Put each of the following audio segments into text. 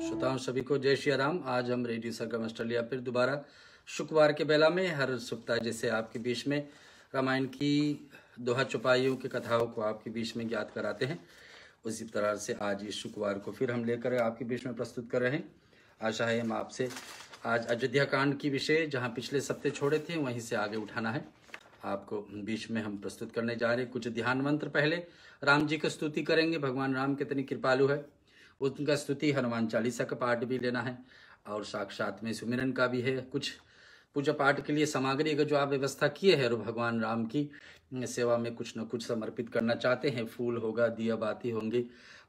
श्रोताओं सभी को जय श्री राम। आज हम रेडियो सरगम ऑस्ट्रेलिया फिर दोबारा शुक्रवार के बेला में हर सप्ताह जैसे आपके बीच में रामायण की दोहा चौपाइयों की कथाओं को आपके बीच में ज्ञात कराते हैं, उसी तरह से आज इस शुक्रवार को फिर हम लेकर आपके बीच में प्रस्तुत कर रहे हैं। आशा है हम आपसे आज अयोध्या कांड की विषय जहाँ पिछले सप्ताह छोड़े थे वहीं से आगे उठाना है, आपको बीच में हम प्रस्तुत करने जा रहे हैं। कुछ ध्यान मंत्र पहले राम जी की स्तुति करेंगे, भगवान राम कितनी कृपालु है उनका स्तुति, हनुमान चालीसा का पाठ भी लेना है और साक्षात में सुमिरन का भी है। कुछ पूजा पाठ के लिए सामग्री का जो आप व्यवस्था किए हैं और भगवान राम की सेवा में कुछ न कुछ समर्पित करना चाहते हैं, फूल होगा, दिया बाती होंगे,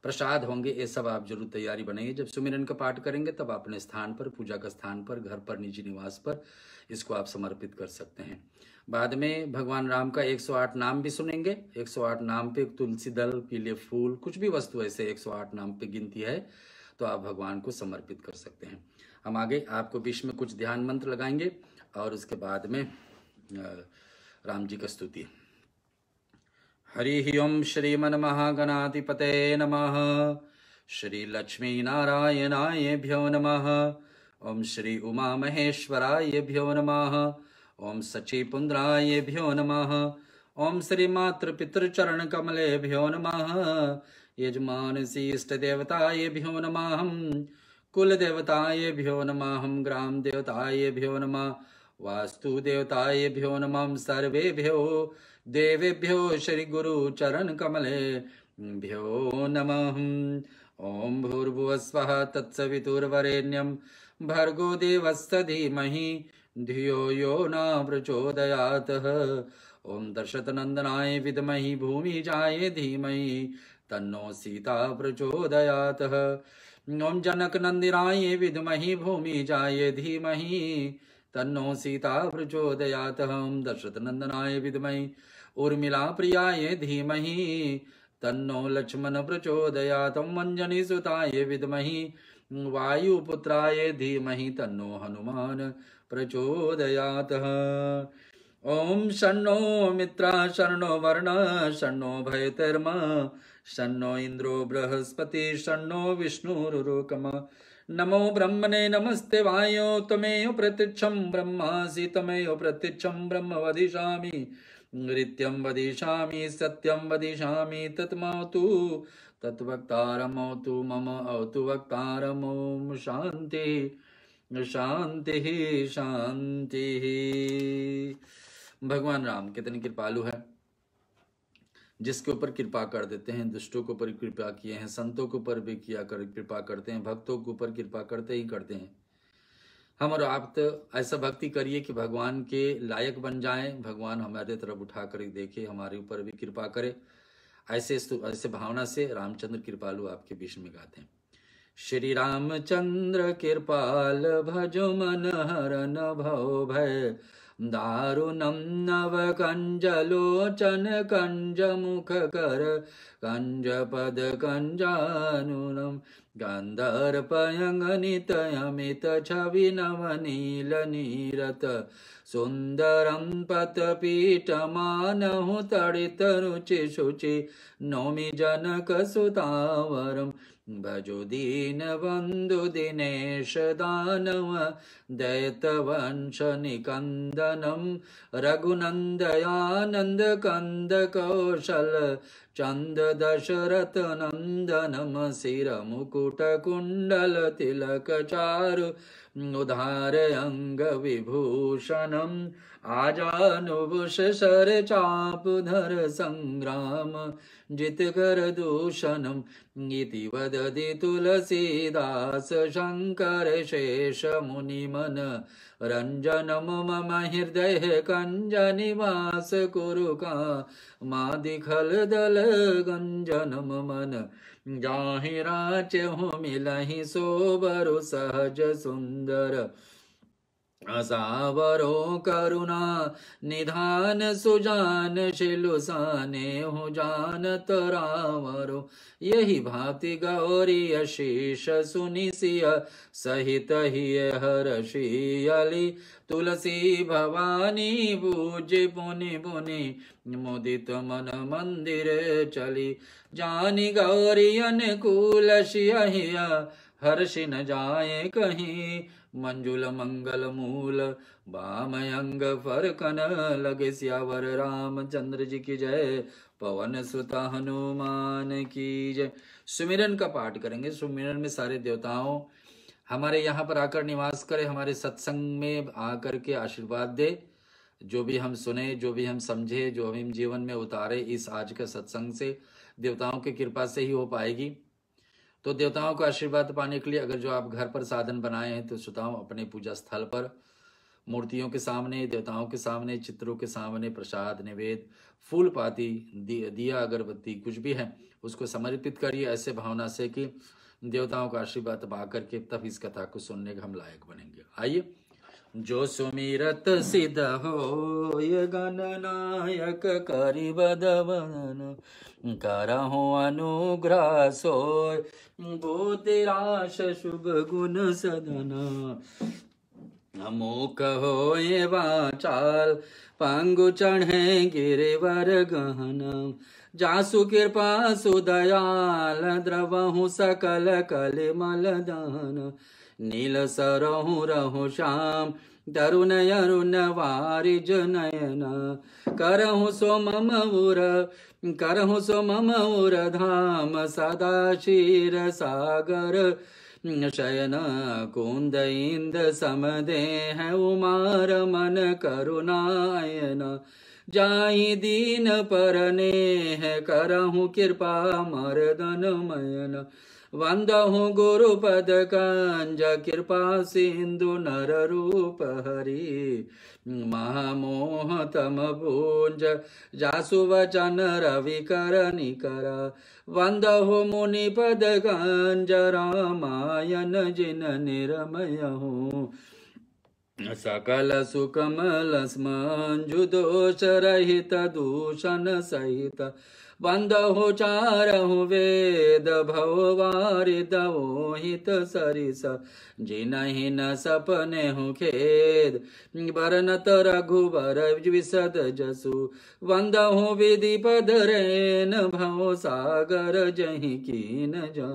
प्रसाद होंगे, ये सब आप जरूर तैयारी बनाइए। जब सुमिरन का पाठ करेंगे तब अपने स्थान पर, पूजा का स्थान पर, घर पर, निजी निवास पर इसको आप समर्पित कर सकते हैं। बाद में भगवान राम का 108 नाम भी सुनेंगे। 108 नाम पे तुलसी दल, पीले फूल, कुछ भी वस्तु ऐसे 108 नाम पे गिनती है तो आप भगवान को समर्पित कर सकते हैं। हम आगे आपको बीच में कुछ ध्यान मंत्र लगाएंगे और उसके बाद में राम जी का स्तुति। हरि ओम श्रीमन महागणाधिपते नमः। श्री लक्ष्मी नारायणायेभ्यो नमः। ओम श्री उमा महेश्वरायेभ्यो नमः। ओम सचिपुंद्रायेभ्यो नमः। ओम श्री मातृ पितृचरण कमलेभ्यो नमः। यजमानसी इष्ट देवतायेभ्यो नमः। कुल देवतायेभ्यो नमः। ग्राम देवतायेभ्यो नमः। वास्तु देवतायेभ्यो नमः। सर्वेभ्यो देवेभ्यो श्री गुरु चरण कमलेभ्यो नमः। ओम भूर्भुवस्वः तत्सवितुर्वरेण्यं भर्गो देवस्य धीमहि धियो यो न प्रचोदयात्। ओम दशरथनंदनाय विद्महि भूमिजाय धीमहि तन्नो सीता प्रचोदयात्। ओम जनकनंदिनाय विद्महि भूमिजाय धीमहि तन्नो सीता प्रचोदयात्। ओम दशरथनंदनाय विद्महि उर्मिला प्रियाय धीमहि तन्नो लक्ष्मण प्रचोदयात्। ओम अंजनी सुताय विद्महि वायुपुत्राय धीमहि तन्नो हनुमान प्रचोदयात्। ओम शन्नो मित्रा शन्नो वरुण शन्नो भयतर्मा शन्नो इंद्रो बृहस्पति शन्नो विष्णुरुरुकम। नमो ब्रह्मणे नमस्ते वायो त्वमेव प्रत्यक्षं ब्रह्मासि त्वमेव प्रत्यक्षं ब्रह्म वदिष्यामि नित्यं वदिष्यामि सत्यं वदिष्यामि तत्मतु तत्वक्तारमोतु मम अवतु वक्तारम्। ओम शांति शांति शांति। भगवान राम कितनी कृपालु है, जिसके ऊपर कृपा कर देते हैं, दुष्टों के ऊपर कृपा किए हैं, संतों के ऊपर भी कृपा करते हैं, भक्तों के ऊपर कृपा करते ही करते हैं। हम और आप तो ऐसा भक्ति करिए कि भगवान के लायक बन जाएं, भगवान हमारे तरफ उठा कर देखे, हमारे ऊपर भी कृपा करे। ऐसे भावना से रामचंद्र कृपालु आपके बीच में गाते हैं। श्री रामचंद्र कृपाल भजो मन हरन भव भय दारुणं नव कंजलोचन कंज मुख कर कंज पद कंजानुनम गंधर्पयंगनित अमित छवि नवनील नीरत सुंदरं पतपीठमानहु तडित रुचि शुचि नौमि जनक सुतावरम भजो दीन बंधु दिनेश दानव दैतवंश निकंदनम रघुनंदयानंद कंद कौशल चंद दशरथ नंदनम सिर मुकुट कुंडल तिलक चारु उधार अंग विभूषणम आजानुबुष सर चाप धर संग्राम जित कर दूषणम इति वदति तुलसीदास शंकर शेष मुनि मन रंजनम मम हृदय कंज निवास कुरु का मादिखल दल गंजनम मन जाहि राचहु मिलहि सोबरु सहज सुंदर असावरो करुणा निधान सुजान शिलुसाने हो जानत रावरो यही भांति गौरी शीश सुनि सिय सहित ही हर्षियली तुलसी भवानी बूझ पुनि पुनि मुदित मन मंदिर चली जानी गौरी अनुकूल शिया हर्षि न जाए कहीं, मंजुल मंगल मूल बाम अंग फरकन लगे, सियावर रामचंद्र जी की जय, पवन सुत हनुमान की जय। सुमिरन का पाठ करेंगे। सुमिरन में सारे देवताओं हमारे यहाँ पर आकर निवास करे, हमारे सत्संग में आकर के आशीर्वाद दे। जो भी हम सुने, जो भी हम समझे, जो भी हम जीवन में उतारे, इस आज के सत्संग से देवताओं की कृपा से ही हो पाएगी। तो देवताओं का आशीर्वाद पाने के लिए अगर जो आप घर पर साधन बनाए हैं तो श्रोताओं अपने पूजा स्थल पर मूर्तियों के सामने, देवताओं के सामने, चित्रों के सामने प्रसाद निवेद, फूल पाती, दिया अगरबत्ती कुछ भी है उसको समर्पित करिए ऐसे भावना से कि देवताओं का आशीर्वाद पा करके तब इस कथा को सुनने के हम लायक बनेंगे। आइए। जो सुमिरत सिद्ध हो ये गणनायक करि बदवन, करहु अनुग्रह सोय बुद्धिराश शुभ गुण सदना। अमोक हो ये वाचाल पंगु चढ़े गिरिवर गहना, जासु कृपा सुदयाल द्रवहु सकल कलिमल दान। नील सरहु रहु श्याम तरुण अरुण वारिज नयन, करहु सो मम उर धाम सदा क्षीर सागर। शयन कुंद इंद समदेह उमार मन करुणायन, जाहि दीन परनेह करहु कृपा मर्दन मयन। वंदहु गुरुपद कंज कृपा सिंधु नर रूप हरि, महामोह तम भुंज जासु वचन रवि कर निकर। वंदहु मुनि पद कंज रामायण जिन निरमयहु, सकल सुकमल मंजु दोष रहित दूषण सहित। वंदहु चारहु वेद भववारिदवो हित सरिस, जिनहि न सपनेहु खेद बरनत रघुबर विशद जसु। वंदहु विधि पद रेन भव सागर जहि कीन जा,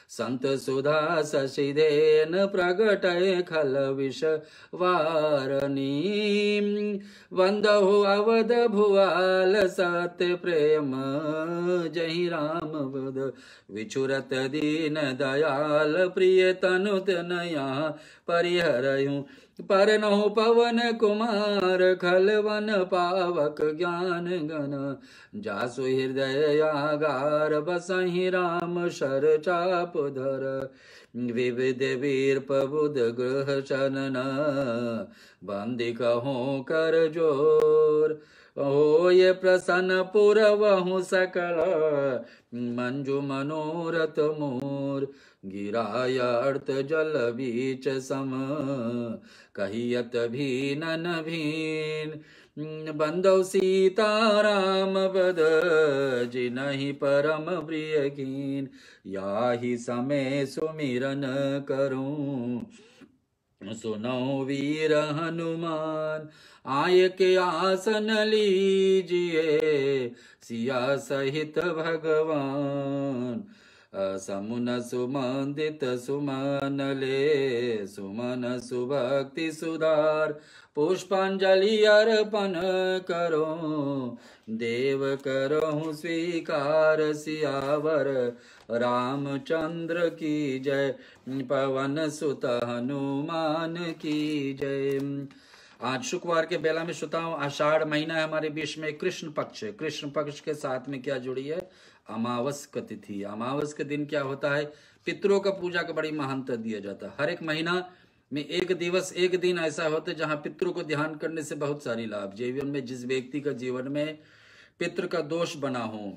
संत सुधा शशिदेन प्रगटय खल विष वारणी। वंदहु अवध भुआल सत्य प्रेम जहि राम बद, विचुरत दीन दयाल प्रिय तनु तनया परिहरयु। परनहु पवन कुमार खलवन पावक ज्ञान गण, जासु हृदय आगार बसहि राम शर चाप धर। विविध वीर प्रबुद गृह चनन बंदी कहो कर जोर। हो ये प्रसन्न पुरवहु सकल मंजु मनोरथ मोर। गिराय अर्थ जल बीच सम कहियत भीनन भीन। बंदौ सीताराम बद जिनहि परम प्रिय कीन। याहि समय सुमिरन करूं सुनो वीर हनुमान। आय के आसन लीजिए सिया सहित भगवान। समुन सुमंदित सुमन ले सुमन सुभक्ति सुधार। पुष्पांजलि अर्पण करो देव करो स्वीकार। सियावर रामचंद्र की जय, पवन सुत हनुमान की जय। आज शुक्रवार के बेला में श्रोताओं आषाढ़ महीना है हमारे बीच में, कृष्ण पक्ष है। कृष्ण पक्ष के साथ में क्या जुड़ी है? अमावस का तिथि। अमावस के दिन क्या होता है? पितरों का पूजा का बड़ी महानता दिया जाता है। हर एक महीना में एक दिवस एक दिन ऐसा होता है जहां पितरों को ध्यान करने से बहुत सारी लाभ। जीवन में जिस व्यक्ति का जीवन में पितृ का दोष बना हो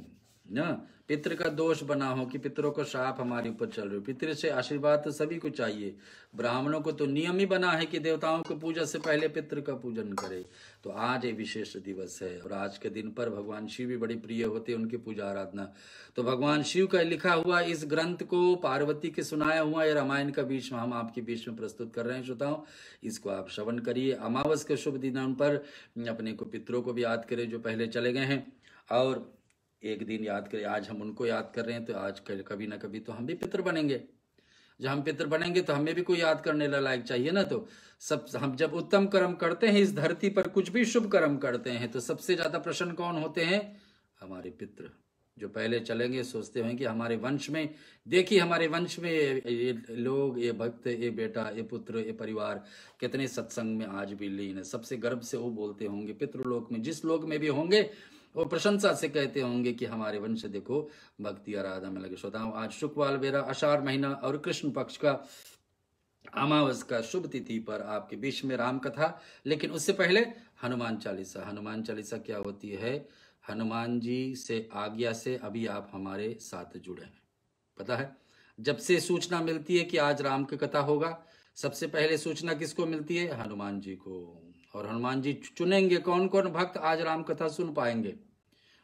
ना, पितृ का दोष बना हो कि पितरों का शाप हमारे ऊपर चल रहे हो, पितृ से आशीर्वाद तो सभी को चाहिए। ब्राह्मणों को तो नियम ही बना है कि देवताओं की पूजा से पहले पितृ का पूजन करे। तो आज ये विशेष दिवस है और आज के दिन पर भगवान शिव भी बड़ी प्रिय होते हैं, उनकी पूजा आराधना। तो भगवान शिव का लिखा हुआ इस ग्रंथ को पार्वती के सुनाया हुआ ये रामायण का बीच में हम आपके बीच में प्रस्तुत कर रहे हैं श्रोताओं। इसको आप श्रवण करिए। अमावस के शुभ दिनों पर अपने को पितरों को भी याद करें जो पहले चले गए हैं, और एक दिन याद करें। आज हम उनको याद कर रहे हैं तो आज कभी ना कभी तो हम भी पितर बनेंगे। जब हम पितृ बनेंगे तो हमें भी कोई याद करने लायक चाहिए ना। तो सब हम जब उत्तम कर्म करते हैं इस धरती पर, कुछ भी शुभ कर्म करते हैं, तो सबसे ज्यादा प्रसन्न कौन होते हैं? हमारे पितृ। जो पहले चलेंगे सोचते हैं कि हमारे वंश में, देखिए हमारे वंश में ये लोग, ये भक्त, ये बेटा, ये पुत्र, ये परिवार कितने सत्संग में आज भी लीन है। सबसे गर्व से वो बोलते होंगे, पितृलोक में जिस लोक में भी होंगे वो प्रशंसा से कहते होंगे कि हमारे वंश देखो भक्ति आराधना में लगे। श्रोताओं, आज शुक्ल बेरा, आषाढ़ महीना और कृष्ण पक्ष का अमावस का शुभ तिथि पर आपके बीच में राम कथा। लेकिन उससे पहले हनुमान चालीसा। हनुमान चालीसा क्या होती है? हनुमान जी से आज्ञा से अभी आप हमारे साथ जुड़े हैं। पता है, जब से सूचना मिलती है कि आज राम की कथा होगा, सबसे पहले सूचना किसको मिलती है? हनुमान जी को। और हनुमान जी चुनेंगे कौन कौन भक्त आज राम कथा सुन पाएंगे।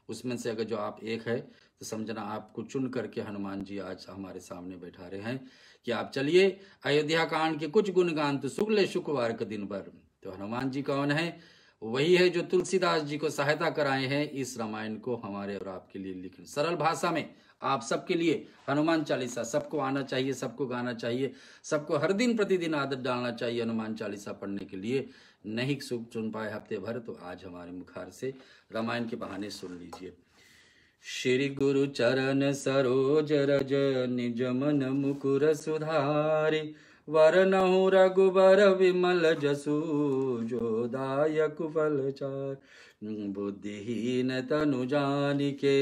उसमें से अगर जो आप एक है तो समझना आपको चुन करके हनुमान जी आज हमारे सामने बैठा रहे हैं कि आप चलिए अयोध्या कांड के कुछ गुणगान तो शुक्ल शुक्रवार के दिन पर। तो हनुमान जी कौन है? वही है जो तुलसीदास जी को सहायता कराए हैं इस रामायण को हमारे और आपके लिए लिखने, सरल भाषा में आप सबके लिए। हनुमान चालीसा सबको आना चाहिए, सबको गाना चाहिए, सबको हर दिन प्रतिदिन आदत डालना चाहिए हनुमान चालीसा पढ़ने के लिए। नहीं सुन पाए हफ्ते भर तो आज हमारे मुखार से रामायण के बहाने सुन लीजिए। श्री गुरु चरण सरोज रज निज मन मुकुर सुधारि, वरनहु रघुबर विमल जसु जो दायक फलचार। बुद्धिहीन तनु जानिके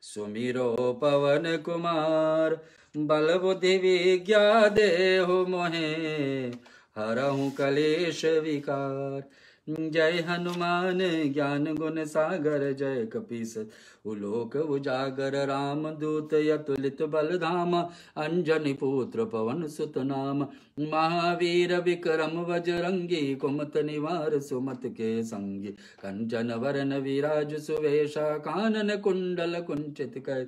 सुमिरो पवन कुमार, बल बुद्धि विद्या देहु मोहे हरहु कलेश विकार। जय हनुमान ज्ञान गुण सागर, जय कपीस उलोक उजागर। राम दूत अतुलित बल धाम, अंजनी पुत्र पवन सुत नाम। महावीर विक्रम बजरंगी, कुमत निवार सुमत के संगी। कंचन वरन विराज सुवेशा, कानन कुंडल कुंचित कै।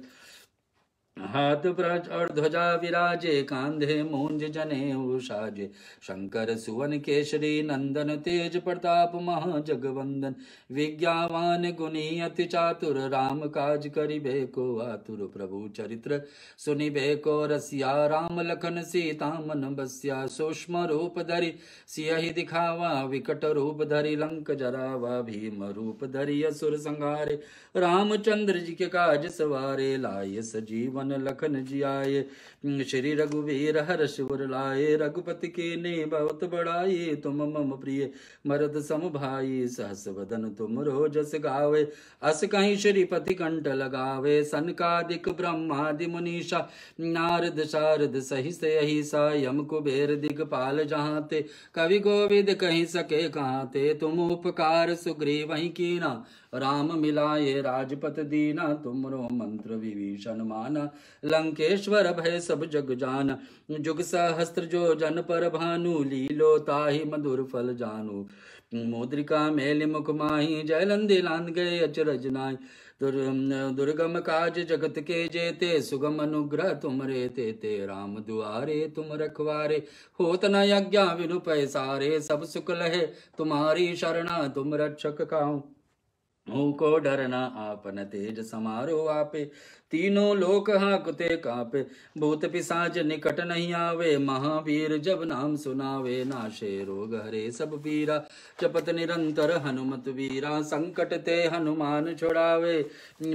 हाथ ब्रज और ध्वजा विराजे, कांधे मूंज जनेऊ साजे। शंकर सुवन केसरी नंदन, तेज प्रताप महाजगवंदन। विज्ञावान गुणी अति चातुर, राम काज करिबे को आतुर। प्रभु चरित्र सुनिबे को रसिया, राम लखन सीता मन बसिया। सूक्ष्म रूप धरि सियहि दिखावा, विकट रूप धरि लंक जरावा। भीम रूप धरि असुर संहारे, रामचंद्र जी के काज सवारे। लाए सजीवन लखन जियाए, श्री रघुवीर हर्ष उर लाए। रघुपति के ने बहुत बड़ाई, तुम मम प्रिय मरद सम भाई। सहस वदन तुम रोजस गावे, अस कहीं श्रीपति कंठ लगावे। सनकादिक ब्रह्मादि मुनीषा, नारद शारद सहित अहिसा। यम कुबेर दिगपाल जहांते, कवि गोविद कहीं सके कहाते। तुम उपकार सुग्रीवहि कीना, राम मिलाए राजपत दीना। तुमरो मंत्र विभीषण माना, लंकेश्वर भय सब जग जाना। जुग सहस्त्र जो जन पर भानु, लीलो ताहि मधुर फल जानू। मुद्रिका मेलि मुख माही, जयलंदे लान गए अचरज नाई। दुर्गम काज जगत के जेते, सुगम अनुग्रह तुमरे तेते। राम दुआरे तुम रखवारे, होत न यज्ञ विनु पैसारे। सब सुख लहे तुम्हारी शरणा, तुम रक्षक काहू को डरना। आपन तेज समारो आपे, तीनों लोक हांकते कापे। भूत पिशाच निकट नहीं आवे, महावीर जब नाम सुनावे। नाशे रोग हरे सब पीरा, जपत निरंतर हनुमत वीरा। संकट ते हनुमान छुड़ावे,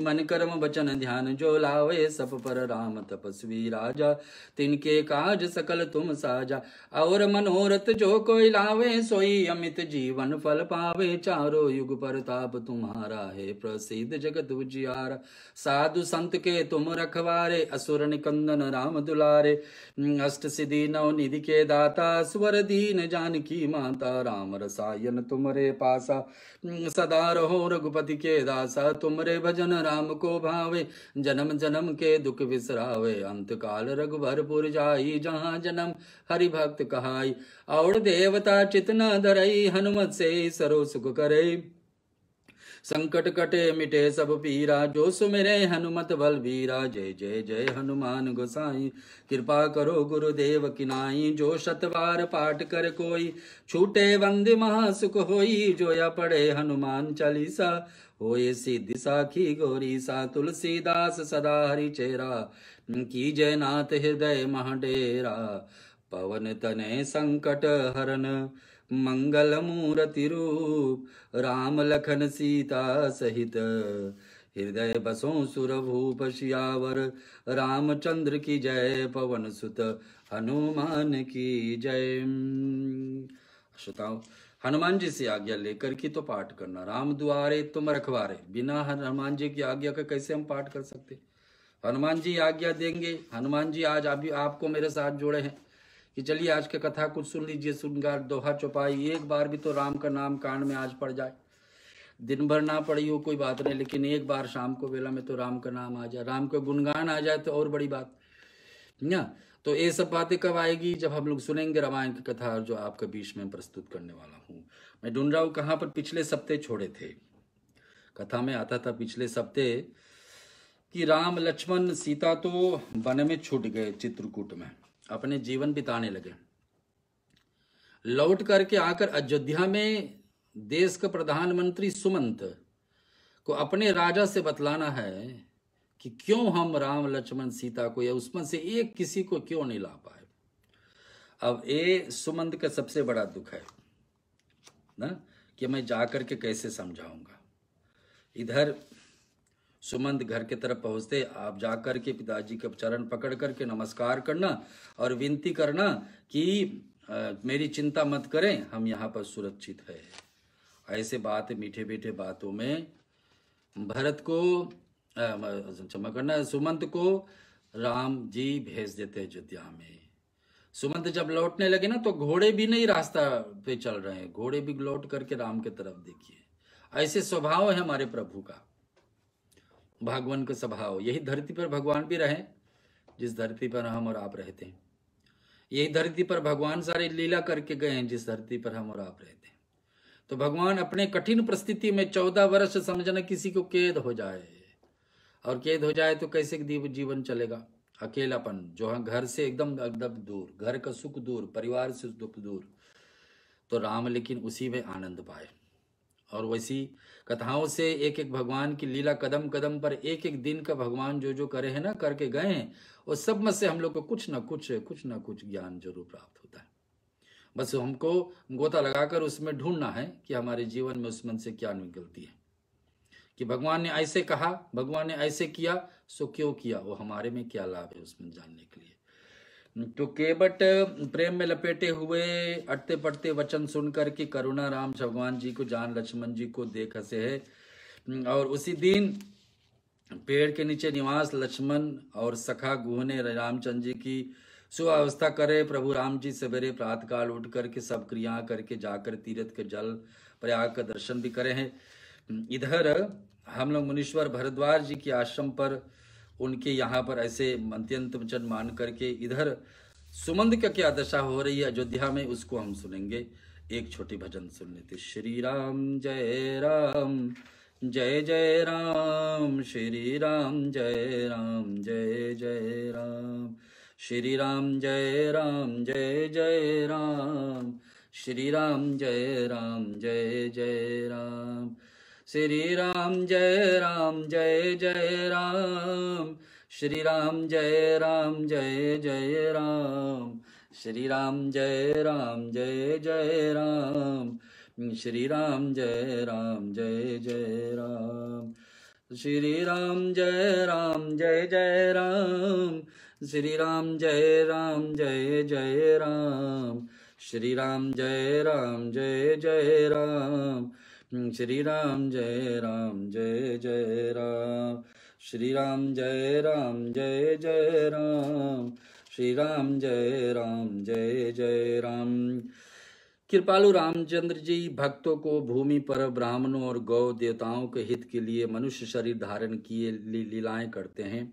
मन कर्म वचन ध्यान जो लावे। सब पर राम तपस्वी राजा, तिनके काज सकल तुम साजा। और मनोरथ जो कोई लावे, सोई अमित जीवन फल पावे। चारों युग परताप तुम्हारा है, प्रसिद्ध जगत उजियारा। साधु संत के तुम रखवारे, असुर निकंदन राम दुलारे। अष्ट सिद्धि नव निधि के दाता, स्वर दीन जानकी माता। राम रसायन तुमरे पासा, सदा रहो रघुपति के दासा। तुमरे भजन राम को भावे, जन्म जन्म के दुख विसरावे। अंत काल रघुबरपुर जाई, जहाँ जन्म हरि भक्त कहाई। और देवता चित न धरई, हनुमत से सरो सुख करई। संकट कटे मिटे सब पीरा, जो सुमिरे हनुमत बल बीरा। जय जय जय हनुमान गोसाई, कृपा करो गुरुदेव किनाई। जो शतवार पाठ कर कोई, छूटे वंदे महासुख होई। जो या पढ़े हनुमान चालीसा, होए सिद्धि साखी गौरी सा तुलसीदास सदा हरि चेरा की जयनाथ हृदय महाडेरा पवन तनय संकट हरन मंगल मूर्ति रूप राम लखन सीता सहित हृदय बसों सुरभूप सियावर रामचंद्र की जय पवन सुत हनुमान की जय। श्रोताओ, हनुमान जी से आज्ञा लेकर के तो पाठ करना। राम दुआरे तुम रखवारे, बिना हनुमान जी की आज्ञा का कैसे हम पाठ कर सकते। हनुमान जी आज्ञा देंगे। हनुमान जी आज अभी आपको मेरे साथ जोड़े हैं कि चलिए आज की कथा कुछ सुन लीजिए। सुनकर दोहा चौपाई एक बार भी तो राम का नाम कान में आज पड़ जाए। दिन भर ना पड़ी हो कोई बात नहीं, लेकिन एक बार शाम को वेला में तो राम का नाम आ जाए, राम का गुणगान आ जाए तो और बड़ी बात ना। तो ये सब बातें कब आएगी? जब हम लोग सुनेंगे रामायण की कथा, जो आपके बीच में प्रस्तुत करने वाला हूँ। मैं ढूंढ रहा हूँ कहाँ पर पिछले सप्ते छोड़े थे। कथा में आता था पिछले सप्ते कि राम लक्ष्मण सीता तो वन में छूट गए, चित्रकूट में अपने जीवन बिताने लगे। लौट करके आकर अयोध्या में देश का प्रधानमंत्री सुमंत को अपने राजा से बतलाना है कि क्यों हम राम लक्ष्मण सीता को या उसमें से एक किसी को क्यों नहीं ला पाए। अब ये सुमंत का सबसे बड़ा दुख है ना, कि मैं जाकर के कैसे समझाऊंगा। इधर सुमंत घर के तरफ पहुंचते, आप जाकर के पिताजी के चरण पकड़ करके नमस्कार करना और विनती करना कि मेरी चिंता मत करें, हम यहाँ पर सुरक्षित है। ऐसे बात मीठे मीठे बातों में भरत को क्षमा करना, सुमंत को राम जी भेज देते अयोध्या में। सुमंत जब लौटने लगे ना तो घोड़े भी नहीं रास्ता पे चल रहे हैं, घोड़े भी लौट करके राम के तरफ देखिए। ऐसे स्वभाव है हमारे प्रभु का, भगवान का स्वभाव। यही धरती पर भगवान भी रहे जिस धरती पर हम और आप रहते हैं। यही धरती पर भगवान सारे लीला करके गए हैं जिस धरती पर हम और आप रहते हैं। तो भगवान अपने कठिन परिस्थिति में 14 वर्ष समझना किसी को कैद हो जाए, और कैद हो जाए तो कैसे जीवन चलेगा। अकेलापन, जो है घर से एकदम दूर, घर का सुख दूर, परिवार से दुख दूर। तो राम लेकिन उसी में आनंद पाए। और वैसी कथाओं से एक एक भगवान की लीला कदम कदम पर एक एक दिन का भगवान जो जो करे हैं ना, करके गए हैं, उस सब में से हम लोग को कुछ ना कुछ ज्ञान जरूर प्राप्त होता है। बस हमको गोता लगाकर उसमें ढूंढना है कि हमारे जीवन में उसमें से क्या निकलती है, कि भगवान ने ऐसे कहा, भगवान ने ऐसे किया, सो क्यों किया, वो हमारे में क्या लाभ है उसमें जानने के लिए। तो केवट प्रेम में लपेटे हुए अटते पटते वचन सुनकर के करुणा राम भगवान जी को, जान लक्ष्मण जी को देख हंसे है। और उसी दिन पेड़ के नीचे निवास लक्ष्मण और सखा गुह ने रामचंद्र जी की सुअवस्था करे। प्रभु राम जी सवेरे प्रातःकाल उठ करके सब क्रिया करके जाकर तीर्थ के जल प्रयाग का दर्शन भी करे हैं। इधर हम लोग मुनीश्वर भरद्वाज जी के आश्रम पर, उनके यहाँ पर ऐसे अत्यंत वचन मान करके इधर सुमंत का क्या दशा हो रही है अयोध्या में, उसको हम सुनेंगे। एक छोटी भजन सुन लेते। श्री राम जय राम जय जय राम, श्री राम जय राम जय जय राम, श्री राम जय राम जय जय राम, श्री राम जय राम जय जय राम, श्री राम जय राम जय जय राम, श्री राम जय राम जय जय राम, श्री राम जय राम जय जय राम, श्री राम जय राम जय जय राम, श्री राम जय राम जय जय राम, श्री राम जय राम जय जय राम, श्री राम जय राम जय जय राम, श्री राम जय राम जय जय राम, श्री राम जय राम जय जय राम, श्री राम जय राम जय जय राम। कृपालु रामचंद्र जी भक्तों को भूमि पर ब्राह्मणों और गौ देवताओं के हित के लिए मनुष्य शरीर धारण किए लीलाएं करते हैं,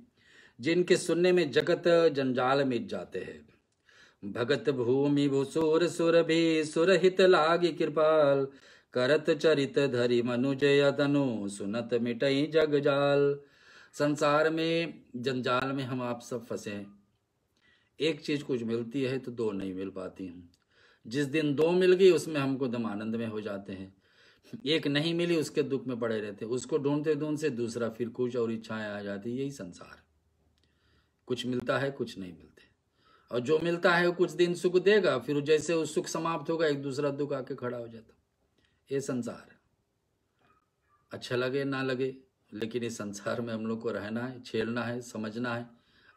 जिनके सुनने में जगत जंजाल मिट जाते हैं। भगत भूमि भूसुर सुर भी सुरहित लागी कृपाल, करत चरित धरि मनुज यतनु सुनत मिटई जग जाल। संसार में जंजाल में हम आप सब फंसे हैं। एक चीज कुछ मिलती है तो दो नहीं मिल पाती हैं। जिस दिन दो मिल गई उसमें हमको दम आनंद में हो जाते हैं। एक नहीं मिली उसके दुख में पड़े रहते, उसको ढूंढते ढूंढते दूसरा, फिर कुछ और इच्छाएं आ जाती। यही संसार, कुछ मिलता है कुछ नहीं मिलते, और जो मिलता है वो कुछ दिन सुख देगा, फिर जैसे वो सुख समाप्त होगा एक दूसरा दुख आके खड़ा हो जाता। ये संसार है, अच्छा लगे ना लगे, लेकिन इस संसार में हम लोग को रहना है, छेड़ना है, समझना है,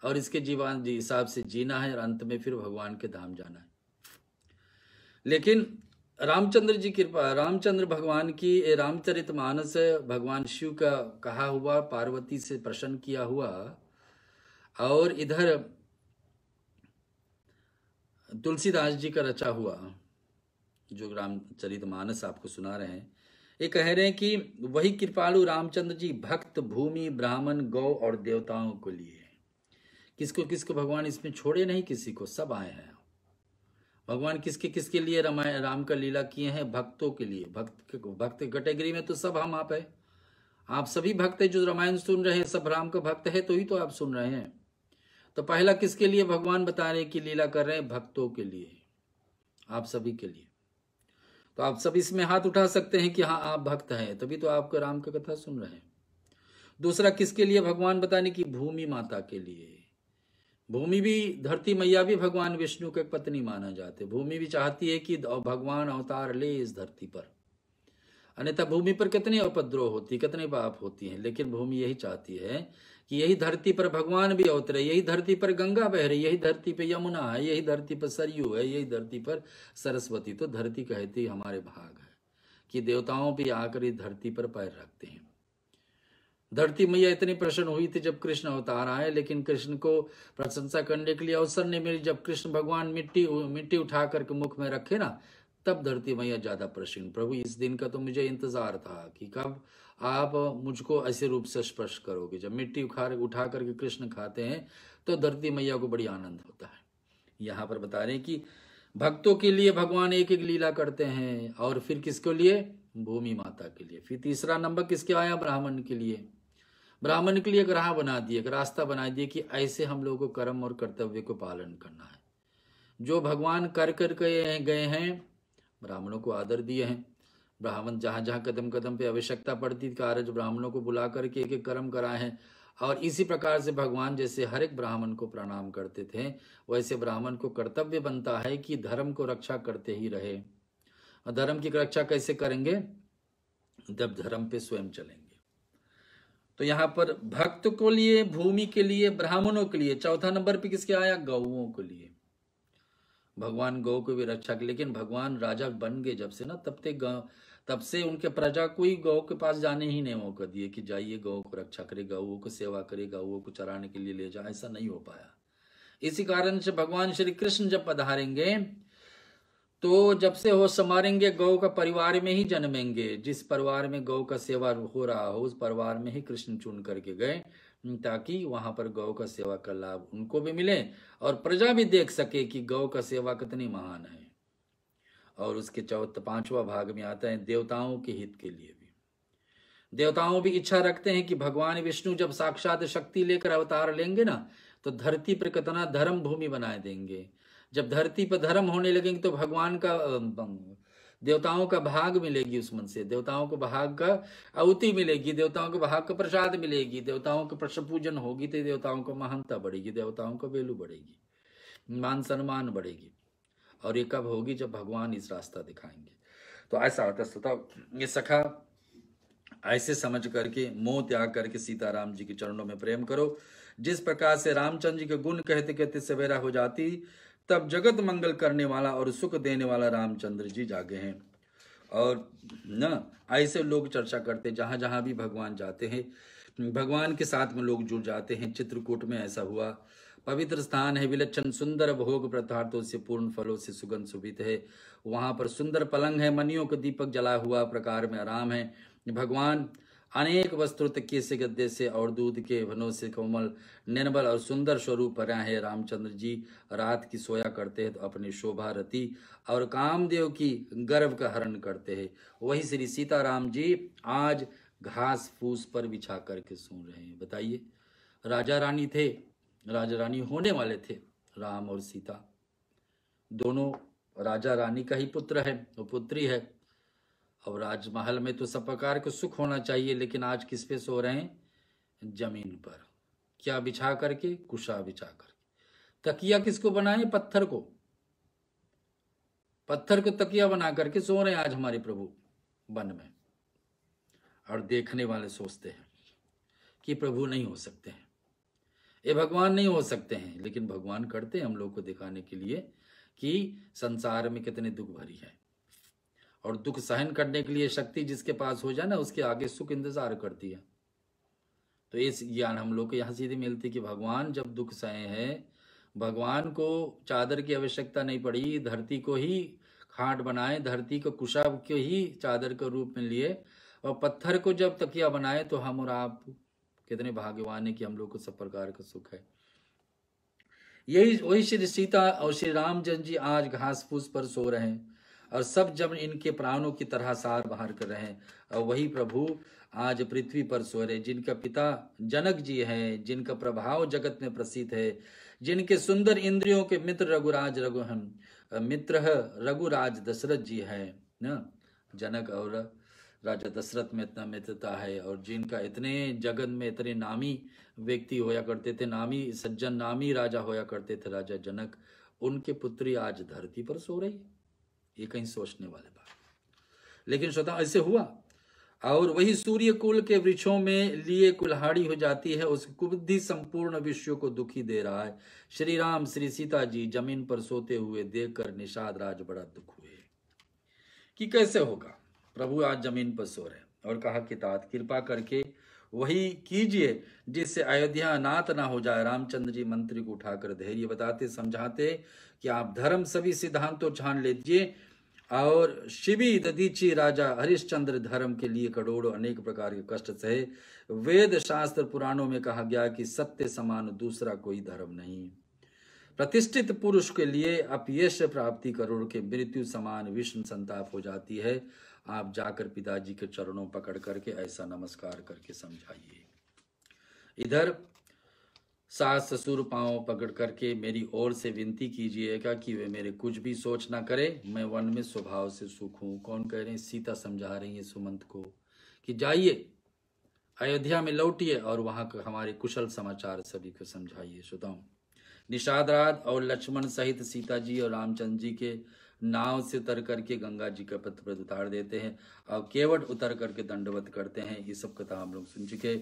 और इसके जीवन हिसाब से जीना है, और अंत में फिर भगवान के धाम जाना है। लेकिन रामचंद्र जी कृपा, रामचंद्र भगवान की रामचरितमानस भगवान शिव का कहा हुआ, पार्वती से प्रसन्न किया हुआ, और इधर तुलसीदास जी का रचा हुआ जो रामचरितमानस आपको सुना रहे हैं, ये कह रहे हैं कि वही कृपालु रामचंद्र जी भक्त, भूमि, ब्राह्मण, गौ और देवताओं को लिए। किसको किसको भगवान इसमें छोड़े नहीं, किसी को, सब आए हैं। भगवान किसके किसके लिए राम का लीला किए हैं? भक्तों के लिए। भक्त कैटेगरी में तो सब हम आप है, आप सभी भक्त है जो रामायण सुन रहे हैं, सब राम का भक्त है, तो ही तो आप सुन रहे हैं। तो पहला किसके लिए भगवान बता रहे हैं कि लीला कर रहे हैं? भक्तों के लिए, आप सभी के लिए। तो आप सब इसमें हाथ उठा सकते हैं कि हाँ आप भक्त हैं, तभी तो आपको राम का कथा सुन रहे हैं। दूसरा किसके लिए भगवान बताने की? भूमि माता के लिए। भूमि भी, धरती मैया भी भगवान विष्णु के पत्नी माना जाते। भूमि भी चाहती है कि भगवान अवतार ले इस धरती पर, अन्यथा भूमि पर कितने उपद्रव होती, कितने पाप होती हैं, लेकिन भूमि यही चाहती है कि यही धरती पर भगवान भी अवतरे, यही धरती पर गंगा बह रही, यही धरती पर यमुना है, यही धरती पर सरयू है, यही धरती पर सरस्वती। तो धरती कहती हमारे भाग है कि देवताओं भी आकर इस धरती पर पैर रखते हैं। धरती मैया इतनी प्रसन्न हुई थी जब कृष्ण अवतार आए, लेकिन कृष्ण को प्रशंसा करने के लिए अवसर नहीं मिली। जब कृष्ण भगवान मिट्टी उठा करके मुख में रखे ना, तब धरती मैया ज्यादा प्रसन्न। प्रभु इस दिन का तो मुझे इंतजार था कि कब आप मुझको ऐसे रूप से स्पर्श करोगे। जब मिट्टी उठा करके कृष्ण खाते हैं तो धरती मैया को बड़ी आनंद होता है। यहाँ पर बता रहे हैं कि भक्तों के लिए भगवान एक एक लीला करते हैं, और फिर किसके लिए? भूमि माता के लिए। फिर तीसरा नंबर किसके आया? ब्राह्मण के लिए। ब्राह्मण के लिए एक राह बना दिए, एक रास्ता बना दिए कि ऐसे हम लोगों को कर्म और कर्तव्य को पालन करना है। जो भगवान कर गए हैं, ब्राह्मणों को आदर दिए हैं। ब्राह्मण जहाँ जहाँ कदम कदम पे आवश्यकता पड़ती थी, कार्य ब्राह्मणों को बुला करके एक एक कर्म कराए हैं। और इसी प्रकार से भगवान जैसे हर एक ब्राह्मण को प्रणाम करते थे, वैसे ब्राह्मण को कर्तव्य बनता है कि धर्म को रक्षा करते ही रहे। और धर्म की रक्षा कैसे करेंगे? जब धर्म पे स्वयं चलेंगे। तो यहाँ पर भक्त को लिए, भूमि के लिए, ब्राह्मणों के लिए। चौथा नंबर पे किसके आया? गौओं के लिए। भगवान गौ को भी रक्षा की, लेकिन भगवान राजा बन गए जब से ना, तब से उनके प्रजा को ही गौ के पास जाने ही नहीं मौका दिए कि जाइए गौ को रक्षा करे, गौओं को सेवा करे, गौओं को चराने के लिए ले जाए। ऐसा नहीं हो पाया। इसी कारण से भगवान श्री कृष्ण जब पधारेंगे तो जब से होश संभालेंगे, गौ का परिवार में ही जन्मेंगे। जिस परिवार में गौ का सेवा हो रहा हो, उस परिवार में ही कृष्ण चुन करके गए, ताकि वहां पर गौ का सेवा का लाभ उनको भी मिले और प्रजा भी देख सके कि गौ का सेवा कितनी महान है। और उसके पांचवा भाग में आता है देवताओं के हित के लिए भी। देवताओं भी इच्छा रखते हैं कि भगवान विष्णु जब साक्षात शक्ति लेकर अवतार लेंगे ना, तो धरती पर कितना धर्म भूमि बनाए देंगे। जब धरती पर धर्म होने लगेंगे तो भगवान का, देवताओं का भाग मिलेगी उस मन से, देवताओं को भाग का आहुति मिलेगी, देवताओं को भाग का प्रसाद मिलेगी, देवताओं के प्रश्न पूजन होगी तो देवताओं को महानता बढ़ेगी, देवताओं को वैल्यू बढ़ेगी, मान सम्मान बढ़ेगी। और ये कब होगी? जब भगवान इस रास्ता दिखाएंगे। तो ऐसा होता है। ये सखा ऐसे समझ करके मोह त्याग करके सीताराम जी के चरणों में प्रेम करो। जिस प्रकार से रामचंद्र जी के गुण कहते कहते सवेरा हो जाती, तब जगत मंगल करने वाला और सुख देने वाला रामचंद्र जी जागे हैं। और न ऐसे लोग चर्चा करते, जहां जहां भी भगवान जाते हैं भगवान के साथ में लोग जुड़ जाते हैं। चित्रकूट में ऐसा हुआ। पवित्र स्थान है, विलक्षण सुंदर भोग प्रतार्थों से पूर्ण फलों से सुगंध सुभित है। वहां पर सुंदर पलंग है, मनियों को दीपक जला हुआ प्रकार में आराम है। भगवान अनेक वस्त्रों तकिए से, गद्दे से और दूध के वनों से कोमल निर्मल और सुंदर स्वरूप पर है। रामचंद्र जी रात की सोया करते हैं तो अपनी शोभा रति और कामदेव की गर्भ का हरण करते हैं। वही श्री सीताराम जी आज घास फूस पर बिछा करके सो रहे हैं। बताइए, राजा रानी थे, राजा रानी होने वाले थे। राम और सीता दोनों राजा रानी का ही पुत्र है, वो पुत्री है। और राजमहल में तो सब प्रकार के सुख होना चाहिए, लेकिन आज किस पे सो रहे हैं? जमीन पर। क्या बिछा करके? कुशा बिछा करके। तकिया किसको बनाए? पत्थर को। पत्थर को तकिया बना करके सो रहे हैं आज हमारे प्रभु वन में। और देखने वाले सोचते हैं कि प्रभु नहीं हो सकते हैं, ये भगवान नहीं हो सकते हैं, लेकिन भगवान करते हैं हम लोग को दिखाने के लिए कि संसार में कितने दुख भरी है। और दुख सहन करने के लिए शक्ति जिसके पास हो जाए ना, उसके आगे सुख इंतजार करती है। तो इस ज्ञान हम लोग को यहाँ सीधी मिलती कि भगवान जब दुख सहे हैं, भगवान को चादर की आवश्यकता नहीं पड़ी, धरती को ही खाट बनाए, धरती को कुशा को ही चादर के रूप में लिए, और पत्थर को जब तकिया बनाए, तो हम और आप कितने भाग्यवान है कि हम लोग को सब प्रकार का सुख है। यही वही श्री सीता और श्री रामचंद्र जी आज घास फूस पर सो रहे हैं, और सब जब इनके प्राणों की तरह सार बाहर कर रहे हैं। और वही प्रभु आज पृथ्वी पर सो रहे, जिनका पिता जनक जी हैं, जिनका प्रभाव जगत में प्रसिद्ध है, जिनके सुंदर इंद्रियों के मित्र रघुराज दशरथ जी हैं ना। जनक और राजा दशरथ में इतना मित्रता है, और जिनका इतने जगत में इतने नामी व्यक्ति होया करते थे, नामी सज्जन, नामी राजा होया करते थे राजा जनक, उनके पुत्री आज धरती पर सो रही। ये कहीं सोचने वाले बात, लेकिन स्वतः ऐसे हुआ। और वही सूर्य कुल के वृक्षों में लिए कुल्हाड़ी हो जाती है, उस कुबुद्धि संपूर्ण विश्व को दुखी दे रहा है। श्री राम श्री सीता जी जमीन पर सोते हुए देखकर निषाद राज बड़ा दुख हुए कि कैसे होगा। प्रभु आज जमीन पर सो रहे, और कहा कि तात कृपा करके वही कीजिए जिससे अयोध्या अनाथ ना हो जाए। रामचंद्र जी मंत्री को उठाकर धैर्य बताते समझाते कि आप धर्म सभी सिद्धांतों छान लीजिए, और शिवी दधीची राजा हरिश्चंद्र धर्म के लिए करोड़ों अनेक प्रकार के कष्ट सहे। वेद शास्त्र पुराणों में कहा गया कि सत्य समान दूसरा कोई धर्म नहीं। प्रतिष्ठित पुरुष के लिए अपयश प्राप्ति करोड़ के मृत्यु समान विष्णु संताप हो जाती है। आप जाकर पिताजी के चरणों पकड़ करके ऐसा नमस्कार करके समझाइए। इधर सास ससुर पांव पकड़ करके मेरी ओर से विनती कीजिएगा कि वे मेरे कुछ भी सोच ना करे, मैं वन में स्वभाव से सुख हूँ। कौन कह रहे हैं? सीता समझा रही है सुमंत को कि जाइए अयोध्या में लौटिए, और वहां का हमारे कुशल समाचार सभी को समझाइए। श्रोताओं, निषाद राज और लक्ष्मण सहित सीता जी और रामचंद्र जी के नाव से उतर करके गंगा जी का पथ पर उतार देते हैं, और केवट उतर करके दंडवत करते हैं। ये सब कथा हम लोग सुन चुके।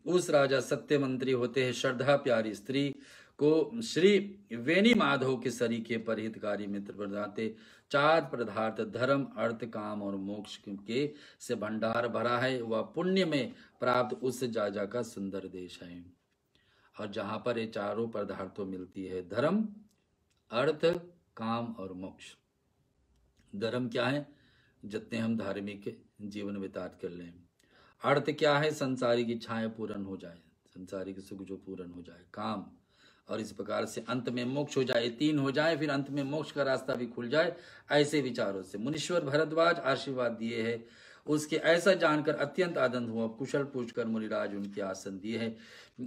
उस राजा सत्य मंत्री होते हैं, श्रद्धा प्यारी स्त्री को श्री वेणी माधव के सरीखे पर हितकारी मित्र बनाते। चार पदार्थ धर्म अर्थ काम और मोक्ष के से भंडार भरा है, वह पुण्य में प्राप्त उस जाजा का सुंदर देश है। और जहां पर ये चारों पदार्थों मिलती है, धर्म अर्थ काम और मोक्ष। धर्म क्या है? जितने हम धार्मिक जीवन व्यतीत कर लें। अर्थ क्या है? संसारिक इच्छाएं पूर्ण हो जाए, संसारिक सुख जो पूर्ण हो जाए। काम, और इस प्रकार से अंत में मोक्ष हो जाए, तीन हो जाए, फिर अंत में मोक्ष का रास्ता भी खुल जाए। ऐसे विचारों से मुनीश्वर भरद्वाज आशीर्वाद दिए है, उसके ऐसा जानकर अत्यंत आनंद हुआ। कुशल पूछकर मुनिराज उनके आसन दिए है,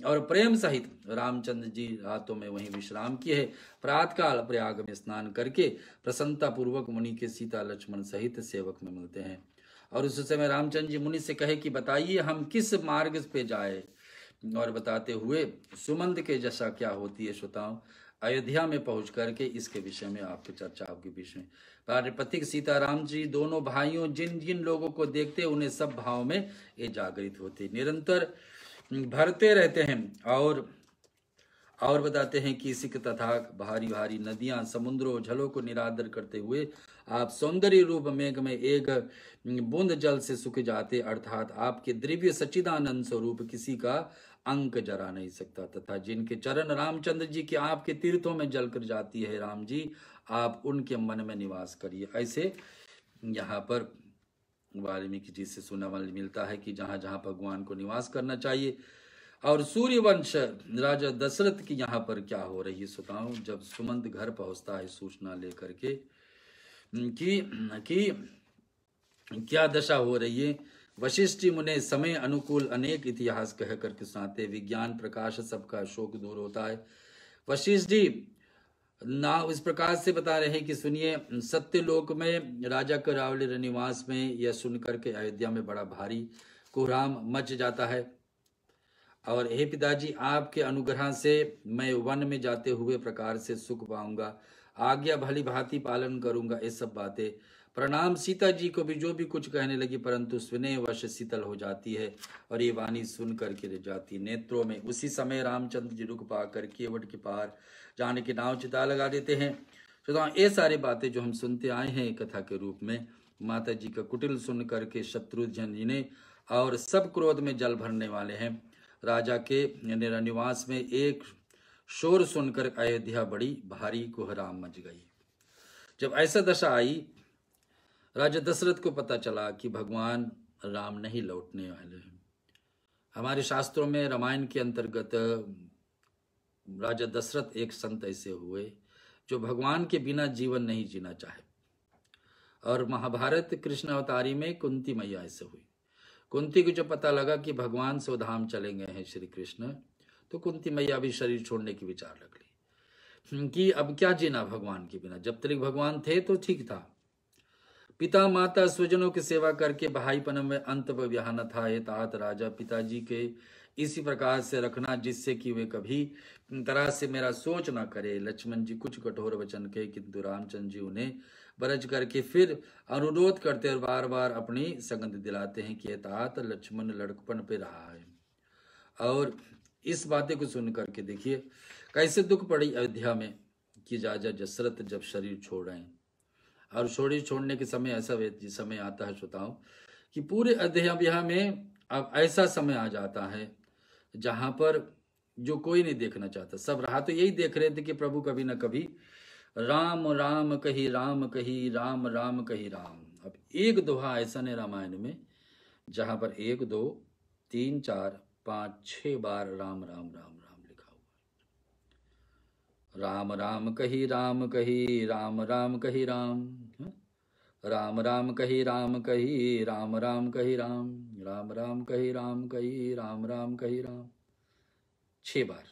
और प्रेम सहित रामचंद्र जी रातों में वहीं विश्राम किए है। प्रातःकाल प्रयाग में स्नान करके प्रसन्नता पूर्वक मुनि के सीता लक्ष्मण सहित सेवक में मिलते हैं। और उस समय रामचंद्र जी मुनि से कहे कि बताइए हम किस मार्ग पे जाए, और बताते हुए सुमंत के जैसा क्या होती है। श्रोताओं, अयोध्या में पहुंच करके इसके विषय में आपकी चर्चा आपके विषय में पारिपथिक सीताराम जी दोनों भाइयों जिन जिन लोगों को देखते उन्हें सब भाव में ये जागृत होते, निरंतर भरते रहते हैं। और बताते हैं कि इसी तथा भारी भारी नदियां समुद्रों झलों को निरादर करते हुए आप सौंदर्य रूप मेघ में एक बूंद जल से सूख जाते, अर्थात आपके दिव्य सच्चिदानंद स्वरूप किसी का अंक जरा नहीं सकता। तथा जिनके चरण रामचंद्र जी के आपके तीर्थों में जलकर जाती है, राम जी आप उनके मन में निवास करिए। ऐसे यहाँ पर वाल्मीकि जी से सुनने वाले मिलता है कि जहाँ जहाँ भगवान को निवास करना चाहिए। और सूर्यवंश राजा दशरथ की यहाँ पर क्या हो रही है सुनाओ। जब सुमंत घर पहुंचता है सूचना लेकर के कि क्या दशा हो रही है, वशिष्ठ मुने समय अनुकूल अनेक इतिहास कहकर के सुनाते, विज्ञान प्रकाश सबका शोक दूर होता है। वशिष्ठ जी ना इस प्रकार से बता रहे हैं कि सुनिए, सत्यलोक में राजा करावली निवास में यह सुनकर के अयोध्या में बड़ा भारी कोहराम मच जाता है। और हे पिताजी, आपके अनुग्रह से मैं वन में जाते हुए प्रकार से सुख पाऊंगा, आज्ञा भली भांति पालन करूंगा, ये सब बातें। प्रणाम सीता जी को भी जो भी कुछ कहने लगी, परंतु स्नेह वश शीतल हो जाती है और ये वाणी सुन करके रह जाती नेत्रों में। उसी समय रामचंद्र जी रुक पाकर केवट के पार जाने के नाव चिता लगा देते हैं। तो ये सारी बातें जो हम सुनते आए हैं कथा के रूप में, माता जी का कुटिल सुन करके शत्रुघ्न जी ने और सब क्रोध में जल भरने वाले हैं। राजा के निवास में एक शोर सुनकर अयोध्या बड़ी भारी कोहराम मच गई। जब ऐसा दशा आई, राजा दशरथ को पता चला कि भगवान राम नहीं लौटने वाले हैं। हमारे शास्त्रों में रामायण के अंतर्गत राजा दशरथ एक संत ऐसे हुए जो भगवान के बिना जीवन नहीं जीना चाहे। और महाभारत कृष्ण अवतारी में कुंती मैया ऐसे हुई। कुंती को जो पता लगा कि भगवान स्वधाम चले गए हैं श्री कृष्ण, तो कुंती मैया भी शरीर छोड़ने की विचार रख ली कि अब क्या जीना भगवान के बिना, जब तक भगवान थे तो ठीक था। पिता माता स्वजनों की सेवा करके भाईपन में अंत ब्याह न था। ये तात राजा पिताजी के इसी प्रकार से रखना जिससे कि वे कभी तरह से मेरा सोच ना करे। लक्ष्मण जी कुछ कठोर वचन के, किंतु रामचंद्र जी उन्हें बरज करके फिर अनुरोध करते और बार बार अपनी सगंध दिलाते हैं कि तात लक्ष्मण लड़कपन पे रहा है। और इस बातें को सुन करके देखिए कैसे दुख पड़ी अयोध्या में कि राजा दशरथ जब शरीर छोड़ रहे हैं। और शरीर छोड़ने के समय ऐसा समय आता है श्रोताओं कि पूरे अयोध्या में अब ऐसा समय आ जाता है जहां पर जो कोई नहीं देखना चाहता। सब रहा तो यही देख रहे थे कि प्रभु कभी न कभी राम राम कही राम कही, राम राम कही राम। अब एक दोहा ऐसा नहीं रामायण में जहां पर 1 2 3 4 5 6 बार राम राम राम राम लिखा हुआ। राम राम कही राम कही, राम राम कही राम, राम राम कही राम कही, राम राम कही राम, राम राम कही राम कही, राम राम कही राम। 6 बार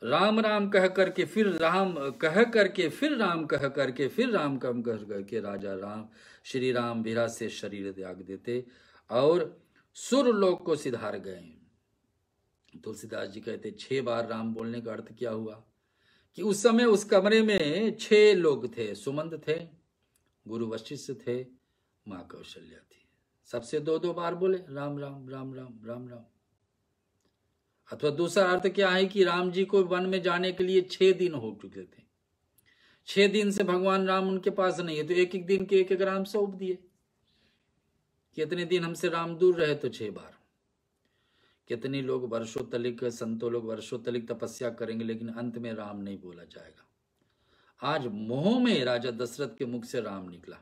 राम राम कह करके फिर राम कह करके फिर राम कह करके फिर राम कह करके राजा राम श्री राम वीरा से शरीर त्याग देते और सुरलोक को सिधार गए। तुलसीदास जी कहते 6 बार राम बोलने का अर्थ क्या हुआ कि उस समय उस कमरे में 6 लोग थे। सुमंत थे, गुरु वशिष्ठ थे, माँ कौशल्या थी। सबसे 2-2 बार बोले राम राम राम राम राम राम। अथवा दूसरा अर्थ क्या है कि राम जी को वन में जाने के लिए 6 दिन हो चुके थे। 6 दिन से भगवान राम उनके पास नहीं है, तो एक एक दिन के एक राम सौंप दिए। कितने दिन हमसे राम दूर रहे, तो 6 बार। कितने लोग वर्षों तलिक, संतों लोग वर्षों तलिक तपस्या करेंगे, लेकिन अंत में राम नहीं बोला जाएगा। आज मोह में राजा दशरथ के मुख से राम निकला,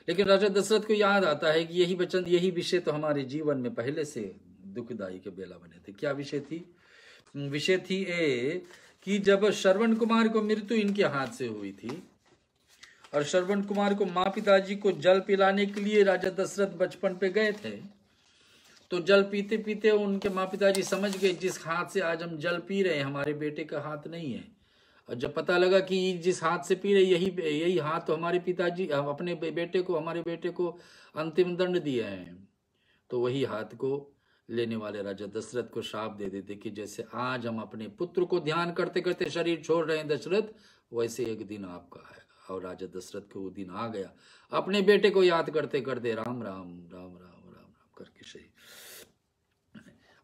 लेकिन राजा दशरथ को याद आता है कि यही वचन, यही विषय तो हमारे जीवन में पहले से दुखदाई के बेला बने थे। क्या विषय थी? विषय थी ये कि जब श्रवण कुमार को मृत्यु इनके हाथ से हुई थी और श्रवण कुमार को माँ पिताजी को जल पिलाने के लिए राजा दशरथ बचपन पे गए थे, तो जल पीते पीते उनके माँ पिताजी समझ गए जिस हाथ से आज हम जल पी रहे हैं हमारे बेटे का हाथ नहीं है। और जब पता लगा कि जिस हाथ से पी रहे यही हाथ तो हमारे पिताजी अपने बेटे को, हमारे बेटे को अंतिम दंड दिए हैं, तो वही हाथ को लेने वाले राजा दशरथ को श्राप दे देते कि जैसे आज हम अपने पुत्र को ध्यान करते करते शरीर छोड़ रहे हैं दशरथ, वैसे एक दिन आपका आएगा। और राजा दशरथ को वो दिन आ गया, अपने बेटे को याद करते करते राम राम राम राम राम राम करके शरीर।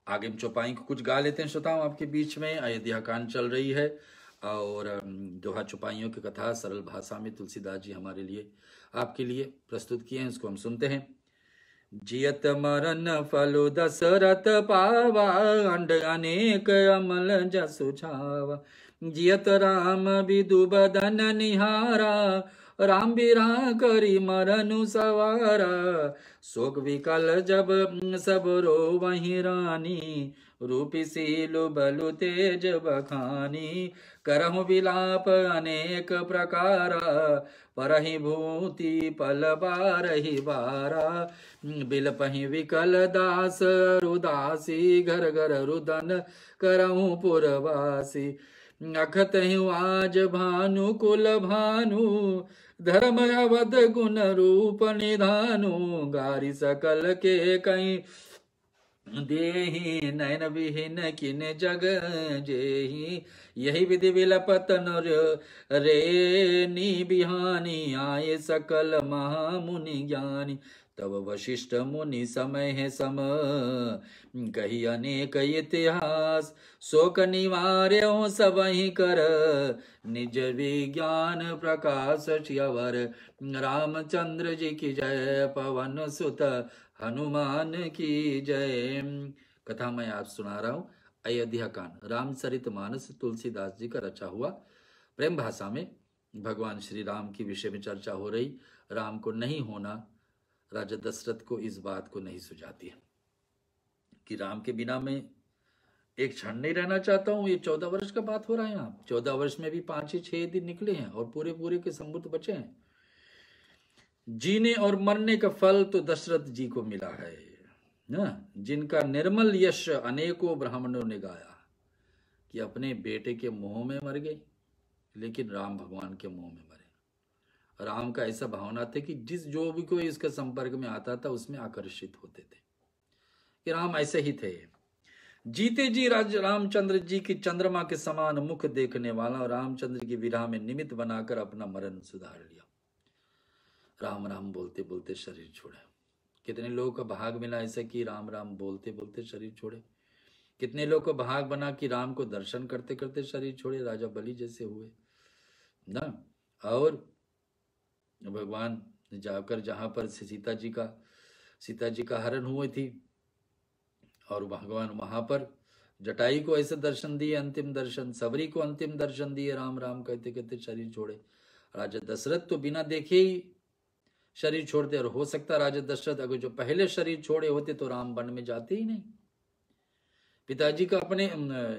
आगे हम चौपाई को कुछ गा लेते हैं श्रोताओं आपके बीच में। अयोध्या कांड चल रही है और दोहा चौपाइयों की कथा सरल भाषा में तुलसीदास जी हमारे लिए, आपके लिए प्रस्तुत किए हैं, उसको हम सुनते हैं। जियत मरण फलो दशरथ पावा, अंड अनेक अमल जसु छावा। जियत राम विदु बदन निहारा, राम बिरा करी मरनु सवारा। शोक विकल जब सब रो वही रानी, रूपी सीलु बलु तेज बखानी। करहु विलाप अनेक प्रकारा, परहि भूति पल बारहि बारा। बिलपहि विकल दास रुदासी, घर घर रुदन करहु पुरवासी। अखत हूँ आज भानु कुल भानु, धर्म अवध गुण रूप निधानु, गारी सकल के कहीं देहि नयन विहीन किन जग जेहि, यही विधि विलपत नर रे नी बिहानी, आए सकल महामुनि ज्ञानी, तब वशिष्ठ मुनि समय है सम, कही अनेक इतिहास, शोक निवार्यो सबहि कर, निज विज्ञान प्रकाश च्यवर, रामचंद्र जी की जय, पवन सुत हनुमान की जय। कथा मैं आप सुना रहा हूं अयोध्या कांड, रामचरित मानस तुलसीदास जी का रचा हुआ प्रेम भाषा में भगवान श्री राम की विषय में चर्चा हो रही। राम को नहीं होना राजा दशरथ को इस बात को नहीं सुझाती है कि राम के बिना मैं एक क्षण नहीं रहना चाहता हूं। ये 14 वर्ष का बात हो रहा है यहाँ। 14 वर्ष में भी 5 ही 6 दिन निकले हैं और पूरे पूरे के संबुत बचे हैं। जीने और मरने का फल तो दशरथ जी को मिला है ना, जिनका निर्मल यश अनेकों ब्राह्मणों ने गाया कि अपने बेटे के मुंह में मर गए, लेकिन राम भगवान के मुंह में मरे। राम का ऐसा भावना था कि जो भी कोई इसके संपर्क में आता था उसमें आकर्षित होते थे, कि राम ऐसे ही थे। जीते जी रामचंद्र जी की चंद्रमा के समान मुख देखने वाला और रामचंद्र की विरह में निमित्त बनाकर अपना मरण सुधार लिया। राम राम बोलते बोलते शरीर छोड़े। कितने लोगों का भाग मिला ऐसा कि राम राम बोलते बोलते शरीर छोड़े। कितने लोगों को भाग बना कि राम को दर्शन करते करते शरीर छोड़े, राजा बलि जैसे हुए ना। और भगवान जाकर जहां पर सीता जी का हरण हुए थी और भगवान वहां पर जटाई को ऐसे दर्शन दिए, अंतिम दर्शन, सबरी को अंतिम दर्शन दिए, राम राम कहते कहते शरीर छोड़े। राजा दशरथ तो बिना देखे ही शरीर छोड़ते, और हो सकता राजा दशरथ अगर जो पहले शरीर छोड़े होते तो राम वन में जाते ही नहीं, पिताजी का अपने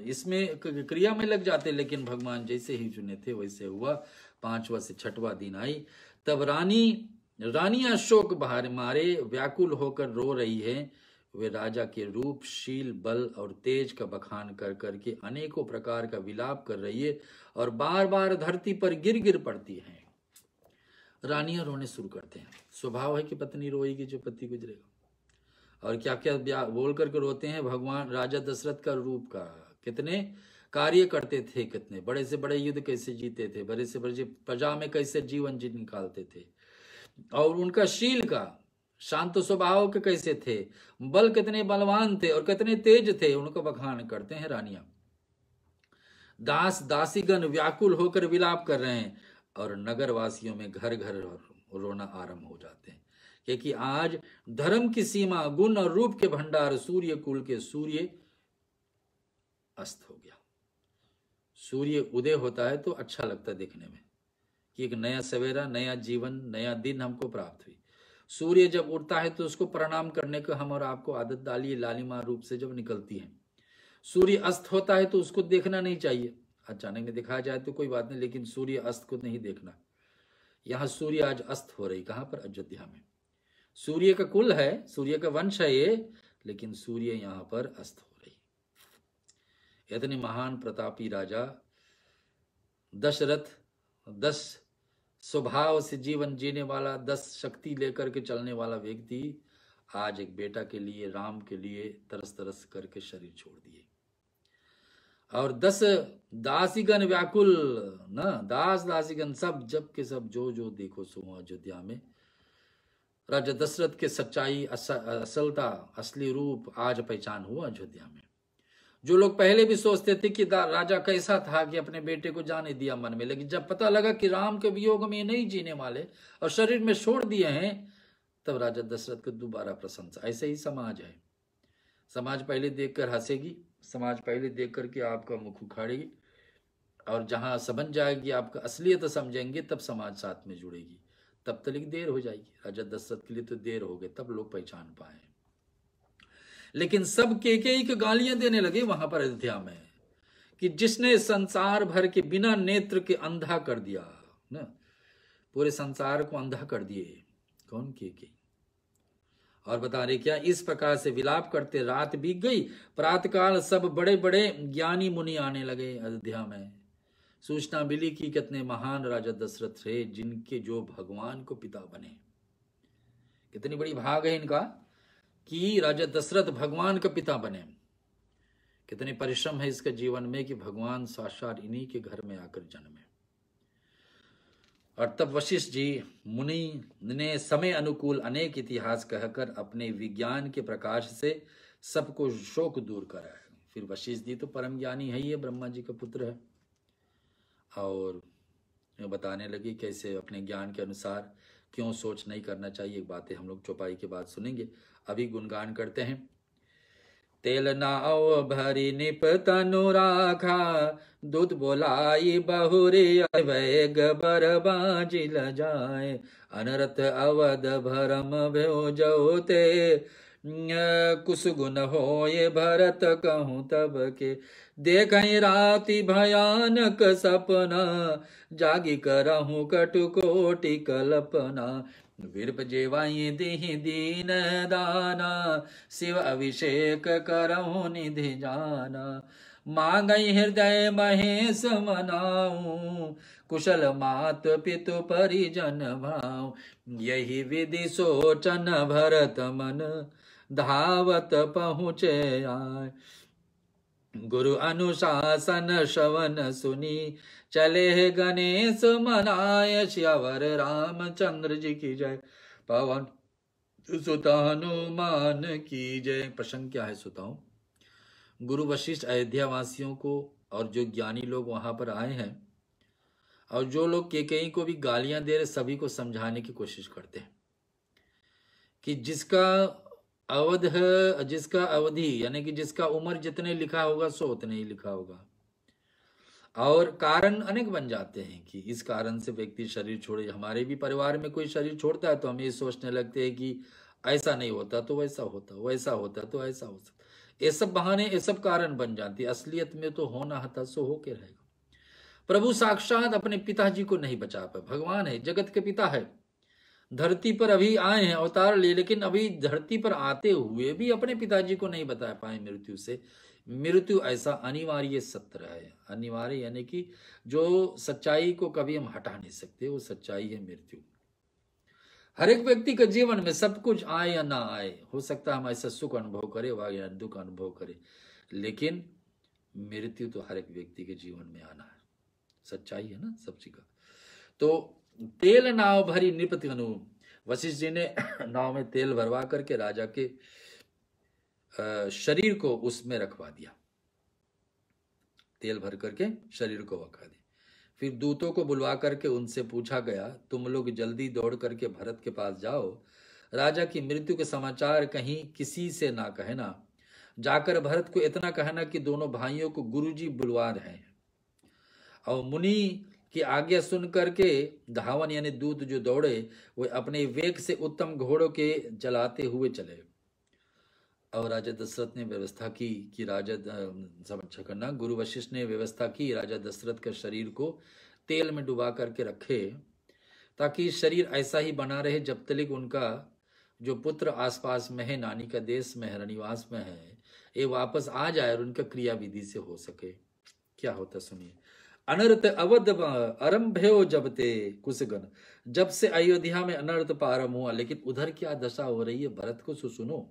इसमें क्रिया में लग जाते। लेकिन भगवान जैसे ही चुने थे वैसे हुआ। 5वां से 6वां दिन आई, तब रानियां शोक बहार मारे व्याकुल होकर रो रही है। वे राजा के रूप, शील, बल और तेज का बखान कर करके अनेकों प्रकार का विलाप कर रही है और बार बार धरती पर गिर गिर पड़ती हैं। रानियां रोने शुरू करते हैं। स्वभाव है कि पत्नी रोएगी जो पति गुजरेगा। और क्या क्या बोल करके रोते हैं। भगवान राजा दशरथ का रूप का, कितने कार्य करते थे, कितने बड़े से बड़े युद्ध कैसे जीते थे, बड़े से बड़े प्रजा में कैसे जीवन जी निकालते थे, और उनका शील का, शांत स्वभाव के कैसे थे, बल कितने बलवान थे और कितने तेज थे, उनको बखान करते हैं रानियां। दास दासीगण व्याकुल होकर विलाप कर रहे हैं और नगर वासियों में घर घर रोना आरंभ हो जाते हैं, क्योंकि आज धर्म की सीमा, गुण और रूप के भंडार सूर्य कुल के सूर्य अस्त हो गया। सूर्य उदय होता है तो अच्छा लगता है देखने में कि एक नया सवेरा, नया जीवन, नया दिन हमको प्राप्त हुई। सूर्य जब उठता है तो उसको प्रणाम करने को हम और आपको आदत डाली, लालिमा रूप से जब निकलती है। सूर्य अस्त होता है तो उसको देखना नहीं चाहिए, अचानक में दिखाया जाए तो कोई बात नहीं, लेकिन सूर्य अस्त को नहीं देखना। यहाँ सूर्य आज अस्त हो रही, कहां पर? अयोध्या में। सूर्य का कुल है, सूर्य का वंश है ये, लेकिन सूर्य यहाँ पर अस्त हो रही। इतने महान प्रतापी राजा दशरथ, 10 स्वभाव से जीवन जीने वाला, 10 शक्ति लेकर के चलने वाला व्यक्ति आज एक बेटा के लिए, राम के लिए तरस तरस करके शरीर छोड़ दिए। और 10 दासीगण व्याकुल ना, दास दासीगण सब जब के सब जो जो देखो सो अयोध्या में। राजा दशरथ के सच्चाई, असलता, असली रूप आज पहचान हुआ अयोध्या में। जो लोग पहले भी सोचते थे कि राजा कैसा था कि अपने बेटे को जाने दिया मन में, लेकिन जब पता लगा कि राम के वियोग में नहीं जीने वाले और शरीर में छोड़ दिए हैं, तब राजा दशरथ को दोबारा प्रशंसा। ऐसे ही समाज है। समाज पहले देखकर हंसेगी, समाज पहले देख करके आपका मुख उखाड़ेगी, और जहां समझ जाएगी, आपका असलियत समझेंगे, तब समाज साथ में जुड़ेगी। तब तक देर हो जाएगी। राजा दशरथ के लिए तो देर हो गई, तब लोग पहचान पाए। लेकिन सब केकई के गालियां देने लगे वहां पर अयोध्या में कि जिसने संसार भर के बिना नेत्र के अंधा कर दिया ना, पूरे संसार को अंधा कर दिए। कौन? केकई। और बता रहे क्या, इस प्रकार से विलाप करते रात बीत गई। प्रातःकाल सब बड़े बड़े ज्ञानी मुनि आने लगे अयोध्या में। सूचना मिली कि कितने महान राजा दशरथ थे जिनके जो भगवान को पिता बने। कितनी बड़ी भाग है इनका कि राजा दशरथ भगवान का पिता बने। कितने परिश्रम है इसके जीवन में कि भगवान साक्षात इन्हीं के घर में आकर जन्मे। और तब वशिष्ठ जी मुनि ने समय अनुकूल अनेक इतिहास कहकर अपने विज्ञान के प्रकाश से सबको शोक दूर कराया। फिर वशिष्ठ जी तो परम ज्ञानी है ही है, ब्रह्मा जी का पुत्र है, और बताने लगे कैसे अपने ज्ञान के अनुसार क्यों सोच नहीं करना चाहिए। बातें हम लोग चौपाई के बाद सुनेंगे। अभी गुणगान करते हैं। तेल नाव भरी निप तनु राखा, दूध बोलाई बहुरी वैग बर बाजी ल जाए। अनरत अवध भरम भ्यो जोते, कुसुगुन होए भरत कहूँ तब के। देखई राति भयानक सपना, जागी करहूँ कटुकोटि कल्पना। विरप जेवाई दीहि दीन दाना, शिव अभिषेक करहु निधि जाना। मांगई हृदय महेश मनाऊं, कुशल मात पितु परिजन भाव। यही विधि सोचन भरत मन, धावत पहुँचे आय। गुरु अनुशासन श्रवण सुनी, चले गणेश मनाय। श्यावर रामचंद्र जी की जय, पवन सुत हनुमान की जय। प्रसंग क्या है सुताओं? गुरु वशिष्ठ अयोध्या वासियों को और जो ज्ञानी लोग वहां पर आए हैं और जो लोग केकई को भी गालियां दे रहे, सभी को समझाने की कोशिश करते हैं कि जिसका अवध है, जिसका अवधि यानी कि जिसका उम्र जितने लिखा होगा सो उतने ही लिखा होगा। और कारण अनेक बन जाते हैं कि इस कारण से व्यक्ति शरीर छोड़े। हमारे भी परिवार में कोई शरीर छोड़ता है तो हम ये सोचने लगते हैं कि ऐसा नहीं होता तो वैसा होता, वैसा होता तो ऐसा हो सकता। ये सब बहाने, ये सब कारण बन जाती है। असलियत में तो होना था सो होके रहेगा। प्रभु साक्षात अपने पिताजी को नहीं बचा पाए। भगवान है, जगत के पिता है, धरती पर अभी आए हैं, अवतार लिए, लेकिन अभी धरती पर आते हुए भी अपने पिताजी को नहीं बता पाए मृत्यु से। मृत्यु ऐसा अनिवार्य सत्य है। अनिवार्य यानी कि जो सच्चाई को कभी हम हटा नहीं सकते, वो सच्चाई है मृत्यु। हर एक व्यक्ति के जीवन में सब कुछ आए या ना आए, हो सकता है हम ऐसा सुख अनुभव करें या दुख अनुभव करें, लेकिन मृत्यु तो हर एक व्यक्ति के जीवन में आना है। सच्चाई है ना सब चीज का। तो तेल नाव भरी निपति अनु, वशिष्ठ जी ने नाव में तेल भरवा करके राजा के शरीर को उसमें रखवा दिया। तेल भर करके शरीर को रखवा दिया। फिर दूतों को बुलवा करके उनसे पूछा गया, तुम लोग जल्दी दौड़ करके भरत के पास जाओ, राजा की मृत्यु के समाचार कहीं किसी से ना कहना। जाकर भरत को इतना कहना कि दोनों भाइयों को गुरुजी बुलवा रहे हैं। और मुनि की आज्ञा सुन करके धावन यानी दूत जो दौड़े वो अपने वेग से उत्तम घोड़ों के चलाते हुए चले। और राजा दशरथ ने व्यवस्था की कि समझा करना, गुरु वशिष्ठ ने व्यवस्था की राजा दशरथ के शरीर को तेल में डुबा करके रखे, ताकि शरीर ऐसा ही बना रहे जब तक उनका जो पुत्र आसपास में है, नानी का देश में है, रनिवास में है, ये वापस आ जाए और उनका क्रिया विधि से हो सके। क्या होता सुनिए। अनर्थ अवध आरंभ्यो जबते कुसगन, जब से अयोध्या में अनर्थ प्रारंभ हुआ, लेकिन उधर क्या दशा हो रही है भरत को सुनो।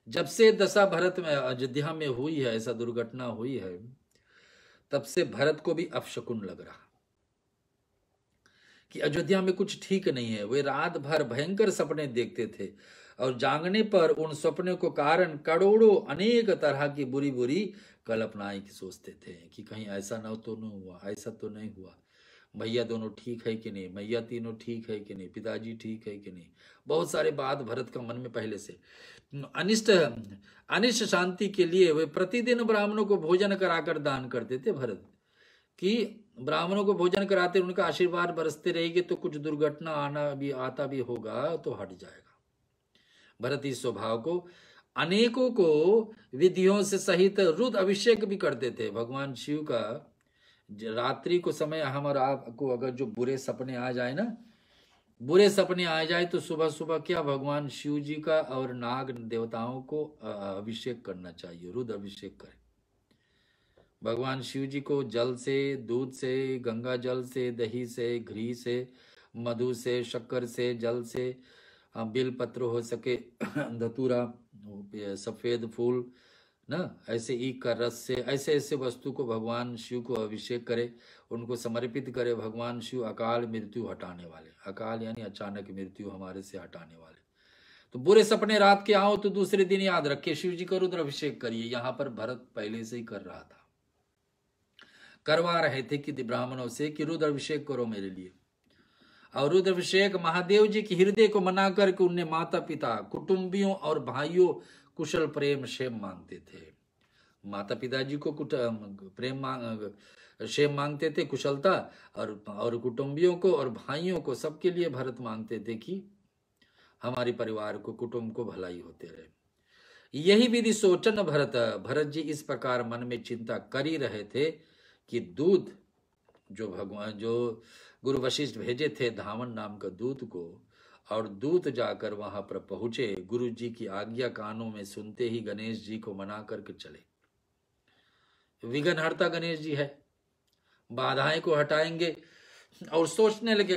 जब से दशा भरत में अयोध्या में हुई है, ऐसा दुर्घटना हुई है, तब से भरत को भी अपशकुन लग रहा कि अयोध्या में कुछ ठीक नहीं है। वे रात भर भयंकर सपने देखते थे और जागने पर उन सपनों को कारण करोड़ों अनेक तरह की बुरी बुरी कल्पनाएं की सोचते थे कि कहीं ऐसा ना तो नहीं हुआ, ऐसा तो नहीं हुआ, भैया दोनों ठीक है कि नहीं, भैया तीनों ठीक है कि नहीं, पिताजी ठीक है कि नहीं। बहुत सारे बात भरत का मन में पहले से। अनिष्ट शांति के लिए वे प्रतिदिन ब्राह्मणों को भोजन कराकर दान करते थे भरत, कि ब्राह्मणों को भोजन कराते उनका आशीर्वाद बरसते रहेगी तो कुछ दुर्घटना आता भी होगा तो हट जाएगा। भरत इस स्वभाव को अनेकों को विधियों से सहित रुद्र अभिषेक भी करते थे। भगवान शिव का रात्रि को समय हम और आपको अगर जो बुरे सपने आ जाए ना, बुरे सपने आ जाए तो सुबह सुबह क्या भगवान शिव जी का और नाग देवताओं को अभिषेक करना चाहिए, रुद्र अभिषेक करें। भगवान शिव जी को जल से, दूध से, गंगा जल से, दही से, घी से, मधु से, शक्कर से, जल से, बेल पत्र हो सके, धतूरा, सफेद फूल ना, ऐसे ईख का रस से, ऐसे ऐसे वस्तु को भगवान शिव को अभिषेक करे, उनको समर्पित करे। भगवान शिव अकाल मृत्यु हटाने वाले, अकाल यानी अचानक मृत्यु हमारे से हटाने वाले। तो बुरे सपने रात के आओ तो दूसरे दिन याद रखिए शिव जी का रुद्र अभिषेक करिए। यहाँ पर भरत पहले से ही कर रहा था, करवा रहे थे कि ब्राह्मणों से कि रुद्र अभिषेक करो मेरे लिए। और रुद्र अभिषेक महादेव जी के हृदय को मना करके उन्हें माता पिता, कुटुंबियों और भाइयों कुशल प्रेम क्षेम मांगते थे। माता पिताजी को क्षेम मांगते थे, कुशलता, और कुटुंबियों को और भाइयों को, सबके लिए भरत मांगते थे कि हमारे परिवार को, कुटुंब को भलाई होते रहे। यही विधि सोचन भरत जी इस प्रकार मन में चिंता कर ही रहे थे कि दूत जो गुरु वशिष्ठ भेजे थे धावन नाम का दूत को, और दूत जाकर वहां पर पहुंचे। गुरु जी की आज्ञा कानों में सुनते ही गणेश जी को मना करके चले। विघ्नहर्ता गणेश जी है, बाधाएं को हटाएंगे। और सोचने लगे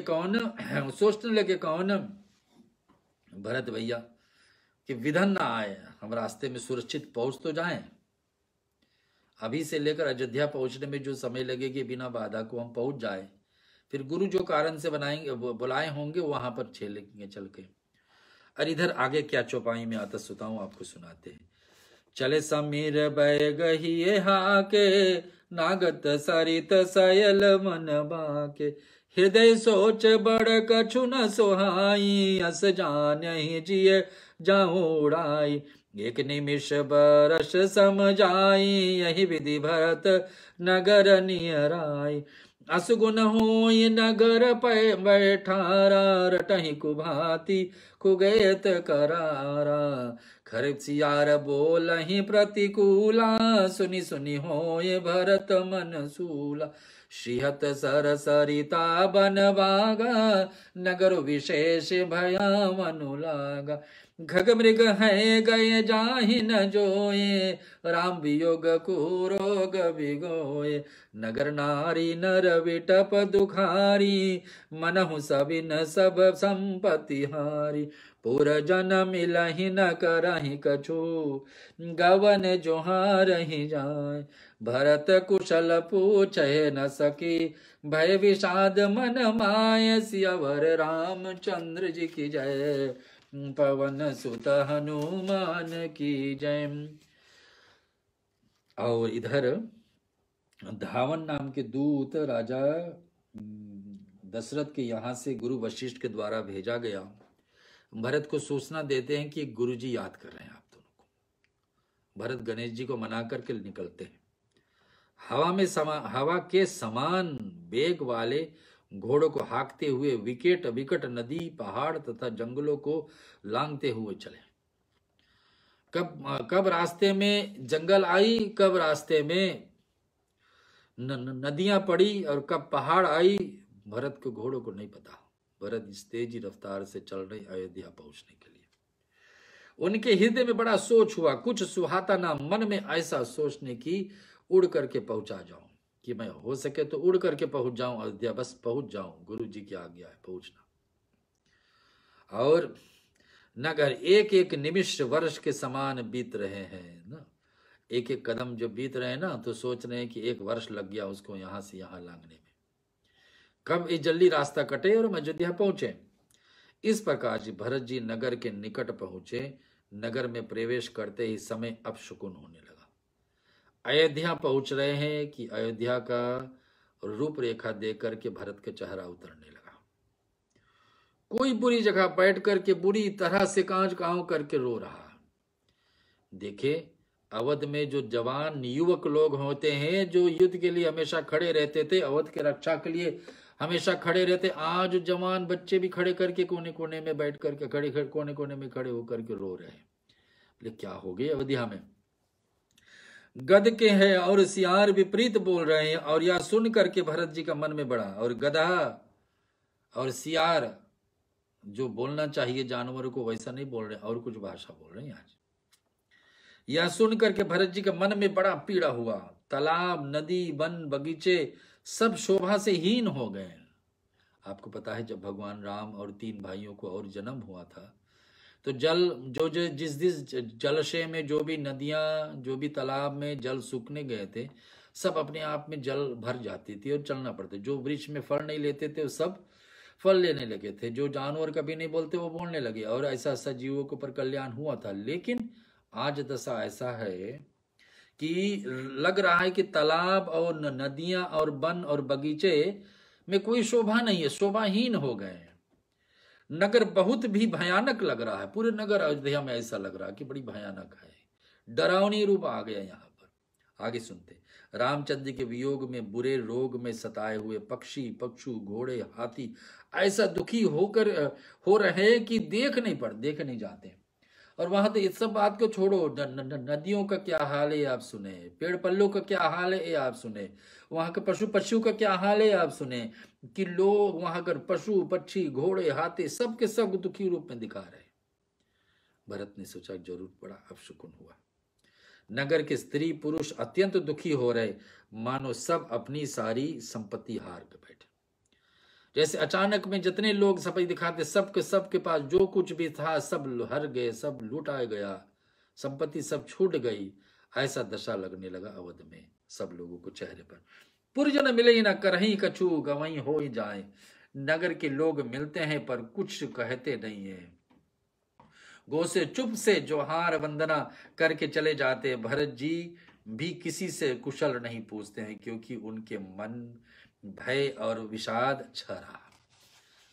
कौन भरत भैया कि विघ्न ना आए, हम रास्ते में सुरक्षित पहुंच तो जाएं। अभी से लेकर अयोध्या पहुंचने में जो समय लगेगी, बिना बाधा को हम पहुंच जाए, फिर गुरु जो कारण से बुलाए होंगे वहां पर छेलेंगे चल के। और इधर आगे क्या चौपाई में आता सुताऊं, आपको सुनाते हैं। चले समीर बय गहिए हाके, नागत सरित सयल मन बाके, हृदय सोच बड़ कछु न सोहाई, अस जान जिये जाऊं उड़ाई, एक निमिष बरस समझाई, यही विधि भरत नगर नियराई, असगुन होई नगर पै बैठारा, रटहि कुभाति कुगेत करारा, खरित सियार बोलहि प्रतिकूला, सुनि सुनि होए भरत मन सूला, श्रीहत सर सरिता बन बागा, नगर विशेष भया मनु लागा, घग मृग है गए जाहि न जोए, राम वियोग कुरोग बिगोए, नगर नारी नर विटप दुखारी, मनहु सबिन सब संपत्ति हारी, पुर जन मिलहि न करहि कछु, गवन जोहारहि जाय, भरत कुशल पूछे न सकी, भय विषाद मन माय, सियावर रामचंद्र जी की जय, पवन सुत हनुमान की जय। और इधर धावन नाम के दूत राजा दशरथ के यहाँ से गुरु वशिष्ठ के द्वारा भेजा गया। भरत को सूचना देते हैं कि गुरु जी याद कर रहे हैं आप दोनों को। भरत गणेश जी को मना करके निकलते हैं। हवा के समान वेग वाले घोड़ों को हाँकते हुए विकट नदी, पहाड़ तथा जंगलों को लांघते हुए चले। कब रास्ते में जंगल आई, कब रास्ते में नदियां पड़ी, और कब पहाड़ आई, भरत के घोड़ों को नहीं पता। भरत इस तेजी रफ्तार से चल रहे अयोध्या पहुंचने के लिए। उनके हृदय में बड़ा सोच हुआ, कुछ सुहाता ना, मन में ऐसा सोचने की उड़ करके पहुंचा जाऊं, कि मैं हो सके तो उड़ करके पहुंच जाऊं अयोध्या, बस पहुंच जाऊं, गुरु जी की आज्ञा है पहुंचना। और नगर एक एक निमिष वर्ष के समान बीत रहे हैं ना, एक एक कदम जो बीत रहे हैं ना, तो सोच रहे हैं कि एक वर्ष लग गया उसको यहां से यहां लांघने में, कब ये जल्दी रास्ता कटे और हम अयोध्या पहुंचे। इस प्रकार से भरत जी नगर के निकट पहुंचे। नगर में प्रवेश करते ही समय अपशकुन होने लगा। अयोध्या पहुंच रहे हैं कि अयोध्या का रूपरेखा देख करके भरत का चेहरा उतरने लगा। कोई बुरी जगह बैठ करके बुरी तरह से कांच कांव करके रो रहा। देखे, अवध में जो जवान युवक लोग होते हैं, जो युद्ध के लिए हमेशा खड़े रहते थे, अवध के रक्षा के लिए हमेशा खड़े रहते, आज जवान बच्चे भी खड़े करके कोने कोने में बैठ करके कोने कोने में खड़े होकर के रो रहे हैं। लेकिन क्या हो गई अवधिया में? गध के हैं और सियार विपरीत बोल रहे हैं। और यह सुन करके भरत जी का मन में बड़ा, और गधा और सियार जो बोलना चाहिए जानवरों को वैसा नहीं बोल रहे, और कुछ भाषा बोल रहे हैं आज। यह सुन करके भरत जी के मन में बड़ा पीड़ा हुआ। तालाब, नदी, वन, बगीचे सब शोभा से हीन हो गए। आपको पता है जब भगवान राम और 3 भाइयों को और जन्म हुआ था तो जल जो जिस जलाशय में जो भी नदियां, जो भी तालाब में जल सूखने गए थे, सब अपने आप में जल भर जाती थी और चलना पड़ता। जो वृक्ष में फल नहीं लेते थे वो सब फल लेने लगे थे, जो जानवर कभी नहीं बोलते वो बोलने लगे, और ऐसा ऐसा जीवों के ऊपर कल्याण हुआ था। लेकिन आज दशा ऐसा है कि लग रहा है कि तालाब और नदियां और वन और बगीचे में कोई शोभा नहीं है, शोभाहीन हो गए हैं। नगर बहुत भी भयानक लग रहा है, पूरे नगर अयोध्या में ऐसा लग रहा है कि बड़ी भयानक है, डरावनी रूप आ गया यहाँ पर। आगे सुनते। रामचंद्र के वियोग में बुरे रोग में सताए हुए पक्षी, पक्षु, घोड़े, हाथी ऐसा दुखी हो रहे हैं कि देख नहीं जाते। और वहां तो इस सब बात को छोड़ो, नदियों का क्या हाल है आप सुने, पेड़ पल्लों का क्या हाल है आप सुने, वहां के पशु पक्षियों का क्या हाल है आप सुने, कि लोग वहां कर पशु पक्षी घोड़े हाथी सब के सब दुखी रूप में दिखा रहे। भरत ने सोचा जरूर बड़ा अपशकुन हुआ। नगर के स्त्री पुरुष अत्यंत दुखी हो रहे, मानो सब अपनी सारी संपत्ति हार के बैठे। जैसे अचानक में जितने लोग सफाई दिखाते सबके पास जो कुछ भी था सब हर गए, सब लूटा गया, संपत्ति सब छूट गई। ऐसा दशा लगने लगा अवध में सब लोगों को चेहरे पर। पुरजन मिले ही न करही कछु, गवई हो ही जाए। नगर के लोग मिलते हैं पर कुछ कहते नहीं है, गो से चुप से जोहार वंदना करके चले जाते। भरत जी भी किसी से कुशल नहीं पूछते हैं क्योंकि उनके मन भय और विषाद छरा।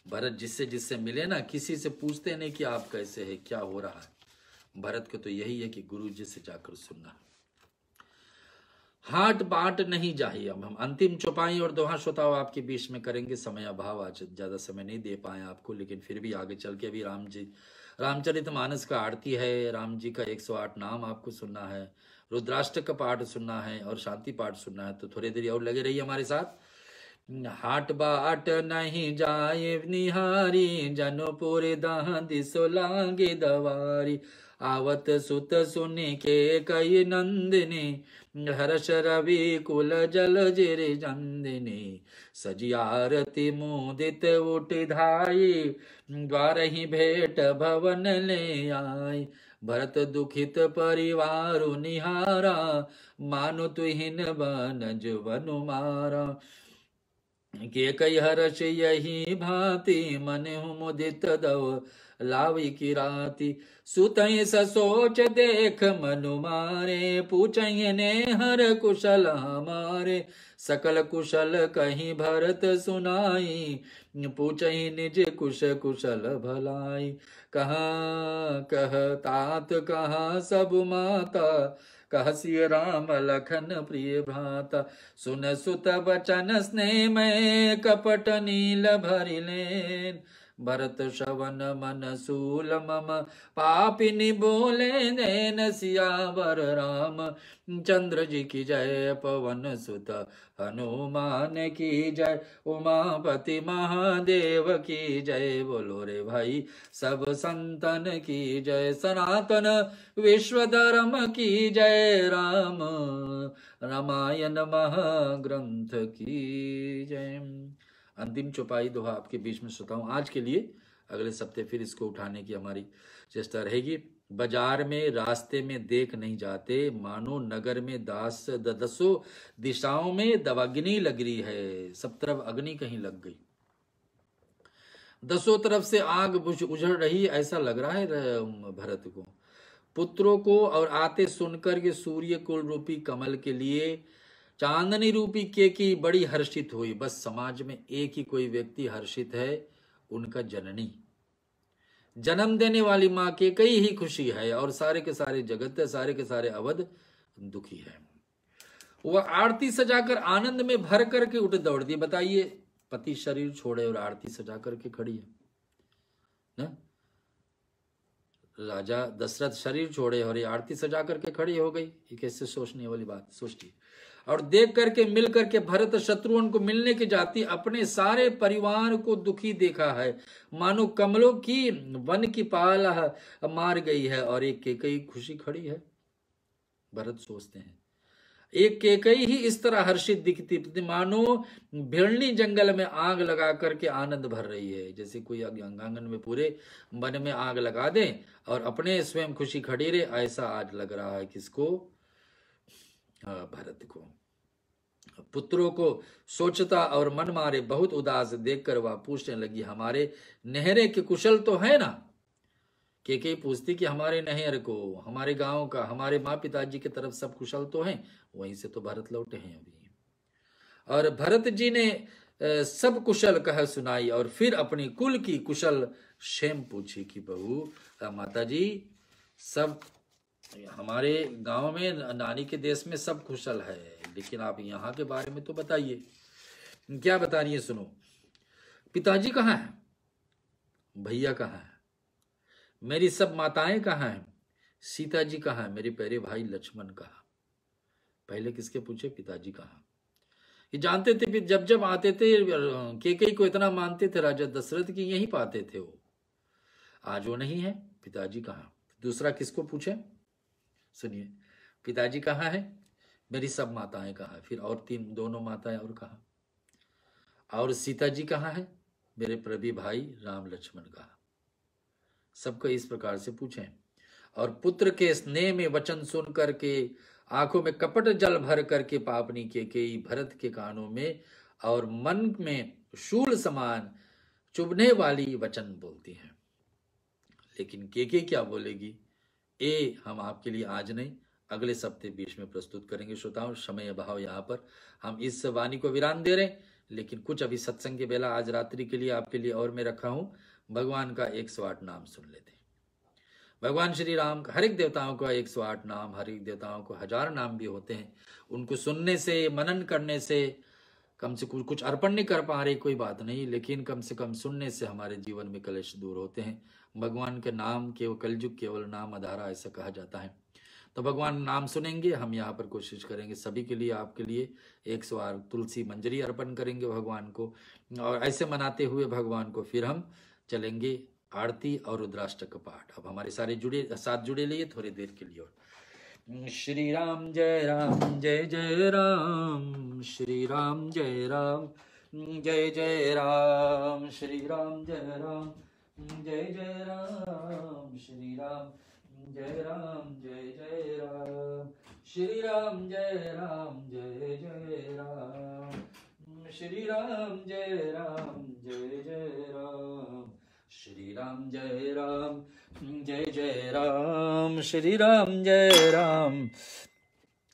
भरत जिससे मिले ना, किसी से पूछते नहीं कि आप कैसे हैं, क्या हो रहा है। भरत को तो यही है कि गुरु जी से जाकर सुनना। हाट बाट नहीं चाहिए। अब हम अंतिम चौपाई और दोहा श्रोताओं आपके बीच में करेंगे, समय अभाव, आज ज्यादा समय नहीं दे पाए आपको, लेकिन फिर भी आगे चल के अभी रामचरितमानस का आरती है, राम जी का 108 नाम आपको सुनना है, रुद्राष्टक का पाठ सुनना है और शांति पाठ सुनना है। तो थोड़ी देर और लगे रहिए हमारे साथ। हाट बाट नहीं जाए निहारी, जनपुर दांदी सोलांगे दवारी। आवत सुत सुनि के कई नंदिनी, हर्ष रवि कुल जल जिर जंदिनी। सजी आरती मुदित उठ धाई, द्वार ही भेंट भवन ले आई। भरत दुखित परिवार निहारा, मानो तुहिन बनज बनु मारा। के कई हर्ष यही भांति, मन मुदित दव लावी की राती। सुतई ससोच देख मनु मारे, पूछई ने हर कुशल हमारे। सकल कुशल कहीं भरत सुनाई, पूछई निज कुश कुशल भलाई। कहाँ कह तात कहाँ सब माता, कह सिय राम लखन प्रिय भ्राता। सुन सुत बचन स्नेह में, कपट नील भरि लेन। भरत श्रवण मन सूल मम, पापिनी बोले नैन सियावर राम। चंद्र जी की जय, पवन सुत हनुमान की जय, उमापति महादेव की जय। बोलो रे भाई सब संतन की जय, सनातन विश्व धर्म की जय। राम रामायण महाग्रंथ की जय। अंतिम चौपाई दोहा आपके बीच में सुनाता हूं आज के लिए, अगले सप्ते फिर इसको उठाने की हमारी चेष्टा रहेगी। बाजार में रास्ते में देख नहीं जाते, मानो नगर में दसों दिशाओं में दवाग्नि लग रही है। सब तरफ अग्नि कहीं लग गई, दसों तरफ से आग उजड़ रही, ऐसा लग रहा है भरत को। पुत्रों को और आते सुनकर के सूर्य कुल रूपी कमल के लिए चांदनी रूपी केकी बड़ी हर्षित हुई। बस समाज में एक ही कोई व्यक्ति हर्षित है, उनका जननी, जन्म देने वाली माँ के कई ही खुशी है, और सारे के सारे जगत, सारे के सारे अवध दुखी है। वह आरती सजाकर आनंद में भर करके उठ दौड़ दी। बताइए, पति शरीर छोड़े और आरती सजा करके खड़ी है ना। राजा दशरथ शरीर छोड़े और ये आरती सजा करके खड़ी हो गई, ये कैसे सोचने वाली बात सोचती। और देख करके मिल करके भरत शत्रुघ्न को मिलने की जाती अपने सारे परिवार को दुखी देखा है, मानो कमलों की वन की पाल मार गई है और एक कई खुशी खड़ी है। भरत सोचते हैं एक केकई ही इस तरह हर्षित दिखती थी मानो भिड़नी जंगल में आग लगा करके आनंद भर रही है। जैसे कोई आंगन में पूरे वन में आग लगा दे और अपने स्वयं खुशी खड़ी रहे, ऐसा आज लग रहा है किसको? भरत को। पुत्रों को सोचता और मन मारे बहुत उदास देखकर वह पूछने लगी, हमारे नहरे के कुशल तो है ना? केकई पूछती कि हमारे नहर को, हमारे गांव का, हमारे माँ पिताजी की तरफ सब कुशल तो हैं? वहीं से तो भरत लौटे हैं अभी। और भरत जी ने सब कुशल कह सुनाई और फिर अपनी कुल की कुशल क्षेम पूछी कि बहू, माता जी, सब हमारे गांव में, नानी के देश में सब कुशल है, लेकिन आप यहाँ के बारे में तो बताइए। क्या बता रही है सुनो। पिताजी कहाँ हैं? भैया कहाँ हैं? मेरी सब माताएं कहाँ हैं? सीता जी कहाँ है? मेरे प्यारे भाई लक्ष्मण कहाँ? पहले किसके पूछे? पिताजी कहाँ? ये जानते थे, जब जब आते थे केकई को इतना मानते थे राजा दशरथ की, यहीं पाते थे वो। आज वो नहीं है। पिताजी कहाँ? दूसरा किसको पूछे? सुनिए, पिताजी कहाँ है? मेरी सब माताएं कहाँ? फिर और दोनों माताएं और कहाँ? और सीता जी कहाँ है? मेरे प्रभी भाई राम लक्ष्मण कहाँ? सबको इस प्रकार से पूछें। और पुत्र के स्नेह में वचन सुन करके आंखों में कपट जल भर करके पापनी केकई भरत के कानों में और मन में शूल समान चुभने वाली वचन बोलती हैं। लेकिन केकई क्या बोलेगी? हम आपके लिए आज नहीं, अगले सप्ताह बीच में प्रस्तुत करेंगे। श्रोताओं, समय अभाव यहाँ पर हम इस वाणी को विराम दे रहे हैं, लेकिन कुछ अभी सत्संग की बेला आज रात्रि के लिए आपके लिए और मैं रखा हूं। भगवान का 108 नाम सुन लेते हैं। भगवान श्री राम का हर एक देवताओं का 108 नाम, हर एक देवताओं को 1000 नाम भी होते हैं। उनको सुनने से, मनन करने से, कम से कुछ अर्पण नहीं कर पा रहे कोई बात नहीं, लेकिन कम से कम सुनने से हमारे जीवन में कलेश दूर होते हैं। भगवान के नाम केवल कलयुग केवल नाम आधारा, ऐसा कहा जाता है। तो भगवान नाम सुनेंगे, हम यहाँ पर कोशिश करेंगे सभी के लिए, आपके लिए 108 तुलसी मंजरी अर्पण करेंगे भगवान को। और ऐसे मनाते हुए भगवान को फिर हम चलेंगे आरती और रुद्राष्टक पाठ। अब हमारे सारे साथ जुड़े लिए थोड़ी देर के लिए। और श्री राम जय राम जय जय राम, श्री राम जय राम जय जय राम, श्री राम जय राम जय जय राम, श्री राम जय राम जय जय राम, श्री राम जय राम जय जय राम, श्री राम जय राम जय जय राम, श्री राम जय राम जय जय राम, श्री राम जय राम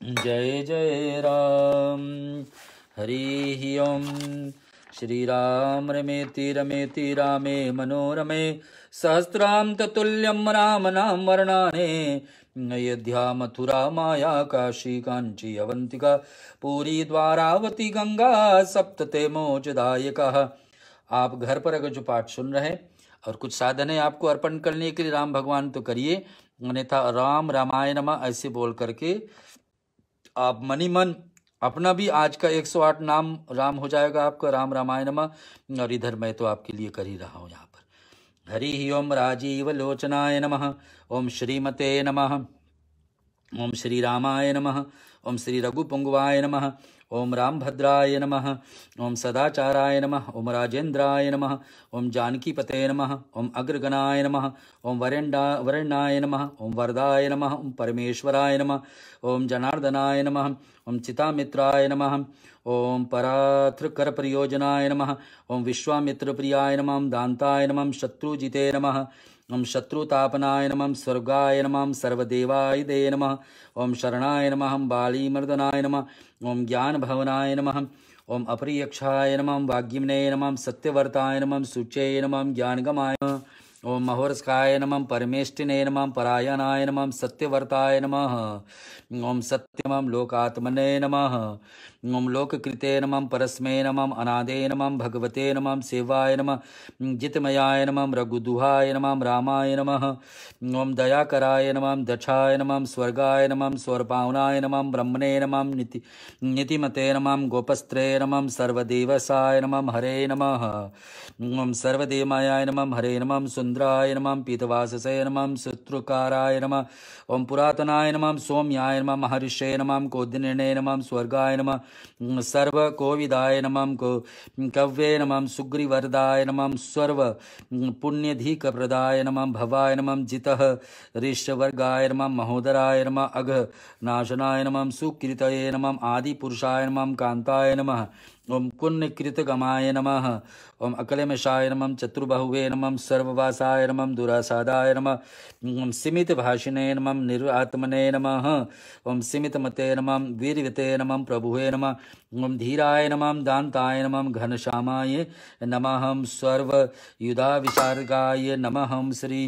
जय जय राम। हरि ओम। श्री राम रमेति रमेति रामे मनोरमे, सहस्राम ततुल्यम राम नाम वर्णाने, अयोध्या मथुरा माया काशी कांची अवंतिका, पूरी द्वारावती गंगा सप्तते मोक्षदायकः। आप घर पर अगर जो पाठ सुन रहे हैं और कुछ साधन है आपको अर्पण करने के लिए, राम भगवान तो करिए, अन्यथा राम रामाय नमः ऐसे बोल करके आप मनी मन अपना भी आज का 108 नाम राम हो जाएगा आपका, राम रामाय नमः। और इधर मैं तो आपके लिए कर ही रहा हूँ यहाँ पर। हरि ओम राजीव लोचनाय नमः, ओम श्रीमते नमः, ओम श्री रामाय नमः, ओम श्री रघुपुंगवाय नमः, ओम रामभद्राय नमः, ओम सदाचाराय नमः, ओम राजेंद्राय नमः, ओम जानकीपते नमः, ओम अग्रगणाय नमः, ओम वरेण्याय नमः, ओम वरदाय नमः, ओम परमेश्वराय नमः, ओम जनार्दनाय नमः, ओम चितामित्राय नमः, ओम परात्रकर प्रयोजनाय नमः, ओम विश्वामित्रप्रियाय नमः, ओम दान्ताय नमः, शत्रुजिते नमः, ओम शत्रुतापनाय नमः, स्वर्गाय नमः, सर्वदेवाय दे नमः, ओम शरणाय नमः, बालीमर्दनाय नमः, ओम ज्ञान भवनाय नमः, ओम अप्रियक्षाय नमः, वाग्यम्ने नमः, सत्यवर्ताय नमः, शुचये नमः, ज्ञानगमाय नमः, ओम महोरस्काय नमः, परमेष्टिने नमः, परायणाय नमः, सत्यवर्ताय नमः, ओम सत्यमं लोकात्मने नमः, ओम लोककृते नमः, परस्मै नमः, अनादे नमः, भगवते नमः, सेवाय नमः, जितमयाय नमः, रघुदुहाय नमः, रामाय नमः, ओम दयाकराय नमः, दक्षाय नमः, स्वर्गाय नमः, स्वरपावनाय नमः, ब्रह्मणे नमः, नीतिमते नमः, गोपस्त्रे नमः, सर्वदेवसाय नमः, हरे नमः, ओम सर्वदेवमायाय नमः, हरे नमः, इंद्राय नमः पीतवाससे नमः शत्रुकाराय नमः ओम पुरातनाय नमः सौम्याय नमः महर्षये नमः कोदिने नमः स्वर्गाय नमः सर्वकोविदाय नमः कव्ये नमः सुग्रीवर्दाय नमः सर्व पुण्यधिकप्रदाय नमः भवाय नमः जितः ऋषवर्गाय नमः महोदराय नमः अघ नाशनाय नमः सुकृतये नमः आदिपुरुषाय नमः कांताय नमः ओम पुण्यकृतगमाय नमः ओम अकलमशाय नमः चतुर्बाहुवे नमः सर्ववासाय नमः दुरासादाय नमः ओम सीमित भाषिणे नमः निर्वात्मने नमः ओम सीमितमते नमः वीरवते नमः प्रभुवे नमः ओम धीराय नमः दान्ताय नमः घनश्यामाय नमः सर्वयुधा विशार्गाय नमः श्री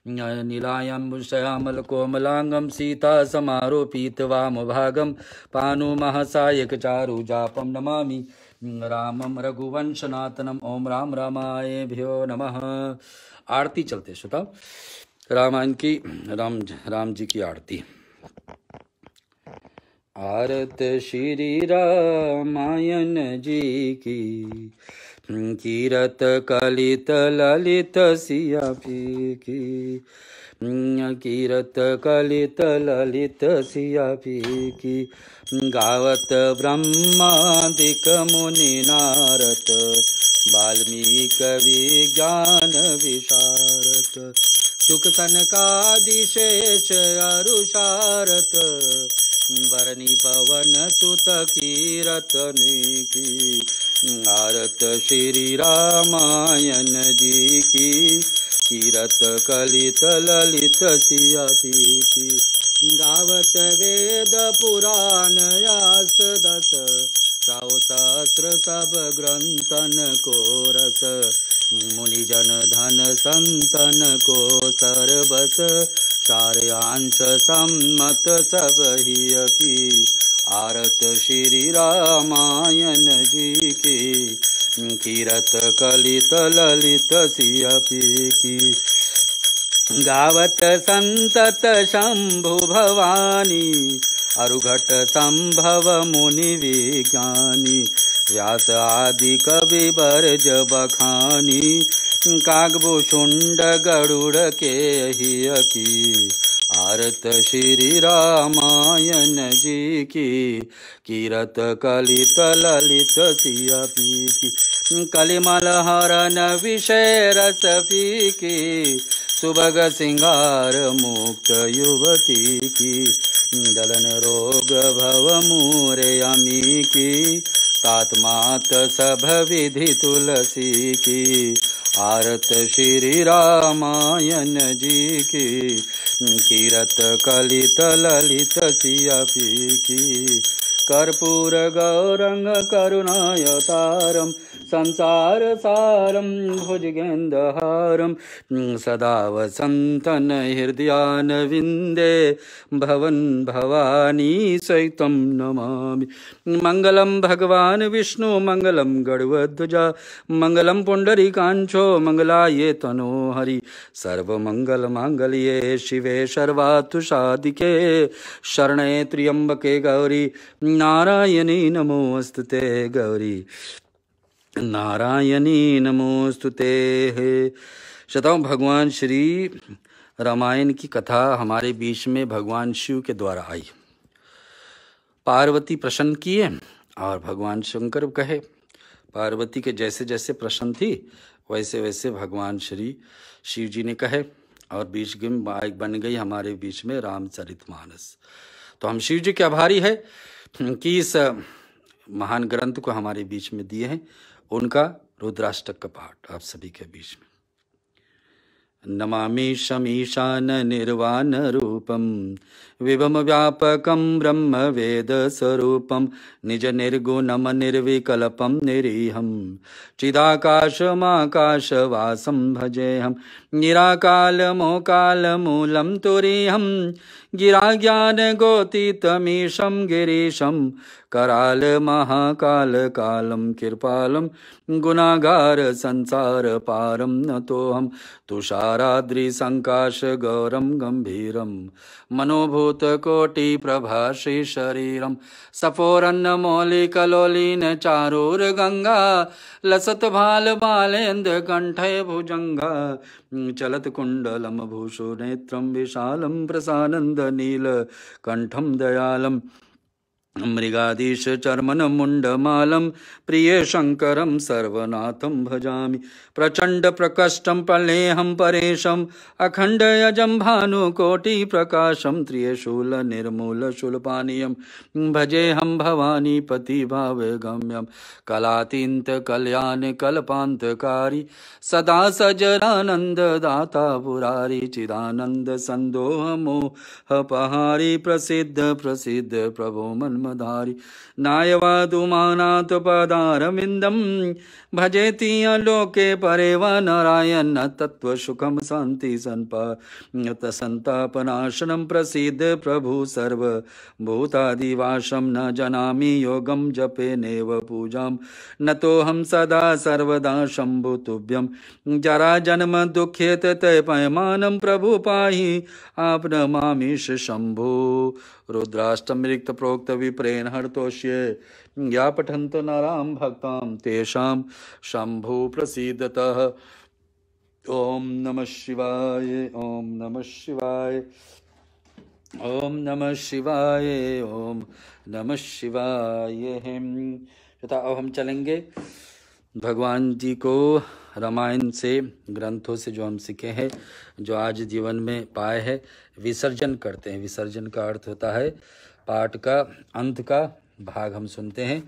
नीलायं श्यामलकोमलांगं सीता समारोपितवामभागं पानुमहासायकचारुजापं नमामि रामं रघुवंशनाथनम ओम राम रामाय भ्यो नमः। आरती चलते श्रोता, रामायण की राम जी की आरती। आरत श्री रामायण जी की कीरत कलित ललित सिया पी की कीरत कलित ललित सिया पी की गावत ब्रह्मादिक मुनि नारद वाल्मीकि विज्ञान विशारद सुख सनकादिशेष अरुषारत वरनी पवन सुत कीरत की आरत श्री रामायण जी की कीरत कलित ललित सिया पी की गावत वेद पुराण यास्त दस सौ सहस्र सब ग्रंथन को रस मुनिजन धन संतन को सरबस सार्यांश सम्मत सब ही की आरत श्री रामायण जी की कीरत कलित ललित सिया पी की गावत संतत शंभु भवानी अरुघट संभव मुनि विज्ञानी व्यास आदि कवि बरज बखानी कागभूषुंड गरुड़ के हिय की आरत श्री रामायण जी की कीरत कलित ललित सिया पी की कलिमल हरन विषय रस पी की सुभग सिंगार मुक्त युवती की दलन रोग भव मूरे अमी की तात्मात सभ विधि तुलसी की आरत श्री रामायण जी की कीरत कलित ललित सिया पी की कर्पूर गौरंग करुणायतारम संसार सारम भुजगेन्दहारम सदा वसंतन हृदयान विंदे भवन भवानी सहितं नमामि मंगलम भगवान विष्णु मंगलम गरुड़ध्वजा मंगलम पुंडरीकांचो मंगलाये तनो हरि सर्वमंगल मांगल्ये शिवे सर्वार्थ साधिके शरणे त्र्यंबके गौरी नारायणी नमोस्तुते गौरी नारायणी नमोस्तुते। शतम भगवान श्री रामायण की कथा हमारे बीच में भगवान शिव के द्वारा आई। पार्वती प्रसन्न किए और भगवान शंकर कहे पार्वती के जैसे जैसे प्रसन्न थी वैसे वैसे भगवान श्री शिव जी ने कहे और बीच में बन गई हमारे बीच में रामचरितमानस। तो हम शिव जी के आभारी है कि इस महान ग्रंथ को हमारे बीच में दिए हैं। उनका रुद्राष्टक का पाठ आप सभी के बीच में। नमामि शमीशान निर्वाण रूपम विभम व्यापकम ब्रह्म वेद स्वरूपम निज निर्गुणम निर्विकल्पम निरीहम चिदाकाशमाकाश वासम भजेहम निराकाल मोकाल मूलम तुरीहम गिरा ज्ञान गोतीतमीशम गिरीशम कराल महाकाल कालम कृपालम गुनागार संसार पारम न तो हम तुषार ताराद्रिसङ्काश गौरं गम्भीरं मनोभूतकोटिप्रभाश्री शरीरं सफोरन्नमौलिकलोलीन चारूर्गङ्गा लसत्भालबालेन्द्रकण्ठे भुजङ्गा चलत्कुण्डलं भूषुनेत्रं विशालं प्रसानन्दनीलकण्ठं दयालं मृगाधीश चर्मन मुंडमालं प्रिय शंकरं सर्वनाथं भजामि प्रचंड प्रकष्टं प्रलेहं परेशं अखंडयजं भानुकोटि प्रकाशं त्रियशूल निर्मूल शूलपानीयं भजेऽहं भवानी पति भावगम्यं कलातीन्त कल्याण कल्पान्तकारी सदा सजरानंद दाता पुरारी चिदानंद संदोह मोहपहारी प्रसिद्ध प्रसिद्ध प्रभो मन्मधारी नायवादुमानाथ पदारविन्दं भजेति लोके परे वा नारायण तत्व सुखम शांति संतापनाशनम प्रसिद्ध प्रभु सर्वभूतादिवासं न जानामि योगं जपे नेव पूजां नतोऽहं सदा सर्वदा शंभु तुभ्यं जरा जन्म दुःखेत तयपयमानं प्रभु पाहि आपनमामीश शंभो रुद्राष्टमृक्त प्रोक्त विप्रेण हर्तोष्ये या पठन्त नरां भक्तां तेषां शंभु प्रसीदतः। ओम नमः शिवाय ओम नमः शिवाय ओम नमः शिवाय ओम नमः शिवाय। तथा अब हम चलेंगे भगवान जी को रामायण से ग्रंथों से जो हम सीखे हैं, जो आज जीवन में पाए हैं, विसर्जन करते हैं। विसर्जन का अर्थ होता है पाठ का अंत का भाग हम सुनते हैं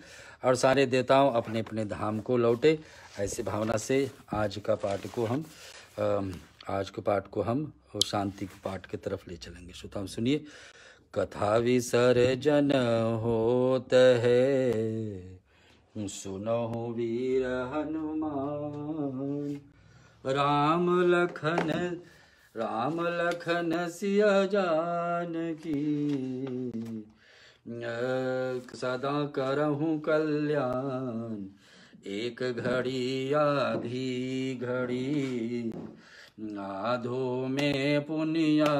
और सारे देवताओं अपने अपने धाम को लौटे। ऐसी भावना से आज का पाठ को हम शांति के पाठ की तरफ ले चलेंगे। श्रोताओं सुनिए। कथा विसर्जन होत है सुनहु वीर हनुमान राम लखन सिया जानकी सदा करहूँ कल्याण एक घड़ी आधी घड़ी आधो में पुनिया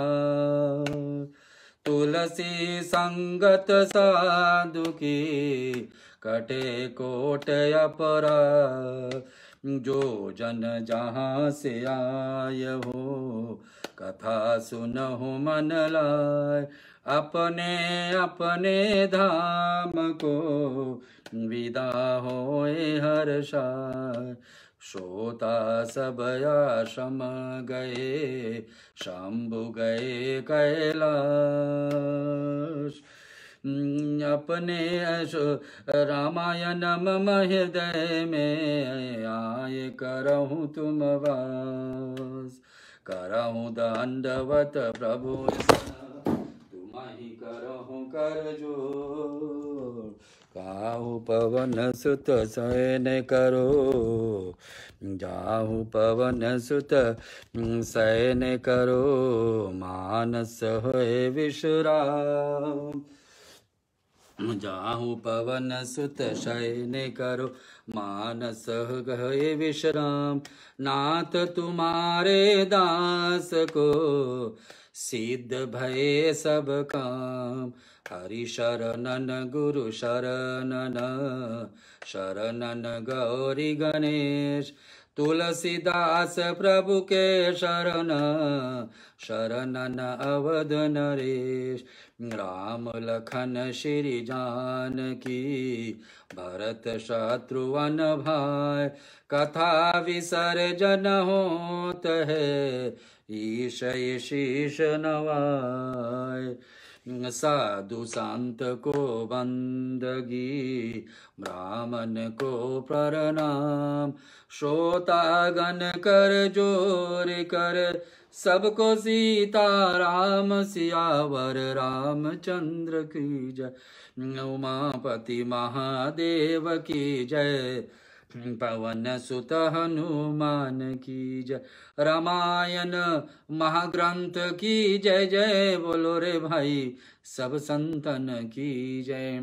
तुलसी संगत साधु की कटे कोट अपरा जो जन जहाँ से आय हो कथा सुनहु मन लाय अपने अपने धाम को विदा होए हर्षाय श्रोता सब आश्रम गए शंभु गए कैलाश अपने रामायण मम हृदय में आए करहूँ तुम वास करहूँ दंडवत प्रभु तुम ही करहूँ कर जोर काहू पवन सुत शयन करो जाहू पवन सुत शयन करो मानस होए विश्राम जाहू पवन सुत शयन करो मानस गए विश्राम नाथ तुम्हारे दास को सिद्ध भये सब काम हरि शरणन गुरु शरणन शरणन गौरी गणेश तुलसीदास प्रभु के शरण शरणन अवध नरेश राम लखन श्री जानकी भरत शत्रुघ्न भाई कथा विसर्जन होत है ईश शीश नवाय साधु संत को बंदगी ब्राह्मण को प्रणाम श्रोतागण कर जोर कर सबको सीता राम सियावर रामचंद्र की जय उमापति महादेव की जय पवन सुत हनुमान की जय रामायण महाग्रंथ की जय जय बोलो रे भाई सब संतन की जय।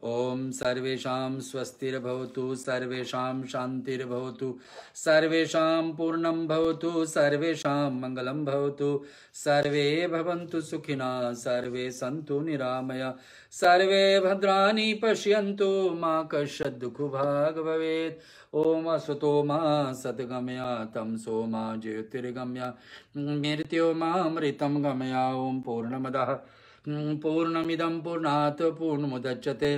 ओम सर्वेषां स्वस्तिर्भवतु, सर्वेषां शान्तिर्भवतु, सर्वेषां पूर्णं भवतु, सर्वेषां मङ्गलं भवतु, सर्वे भवन्तु सुखिनः, सर्वे सन्तु निरामया, सर्वे भद्राणि पश्यन्तु, मा कश्चित् दुःखभाग् भवेत्। ओम असतो मा सद्गमया, तमसो मा ज्योतिर्गमया, मृत्योर्मामृतं गमया। ओम पूर्णमदः पूर्णमिदं पूर्णात् पूर्णमुदच्यते,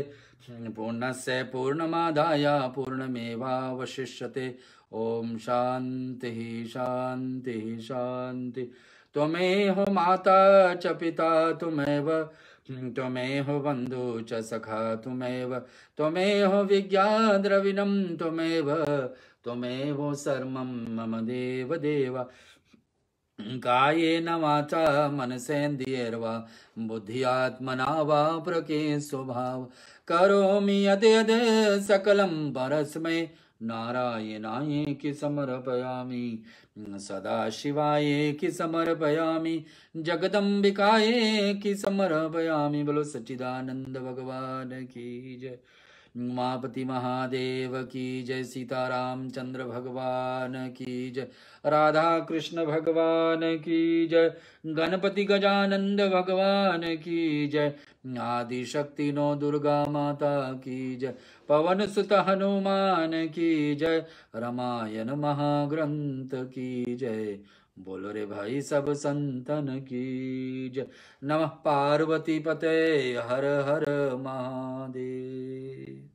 पूर्णस्य पूर्णमादाय पूर्णमेवावशिष्यते। ओम शांति शांति शांति। त्वमेव माता च पिता त्वमेव, त्वमेव बन्धु च सखा त्वमेव, त्वमेव विज्ञा द्रविणं त्वमेव, त्वमेव सर्वं मम देव देव। कायेन वाचा मनसेन्द्रियैर्वा बुद्ध्यात्मना वा प्रकृते स्वभाव करोमि यद्यद् सकलं परस्मै नारायणाय समर्पयामि, सदा शिवाय समर्पयामि, जगदम्बिकाय समर्पयामि। बोलो सच्चिदानंद भगवान की जय। उमापति महादेव की जय, सीतारामचंद्र भगवान की जय, राधा कृष्ण भगवान की जय, गणपति गजानंद भगवान की जय, आदि शक्ति नौ दुर्गा माता की जय, पवन सुत हनुमान की जय, रामायण महाग्रंथ की जय। बोलो रे भाई सब संतन की जय। नमः पार्वती पते हर हर महादेव।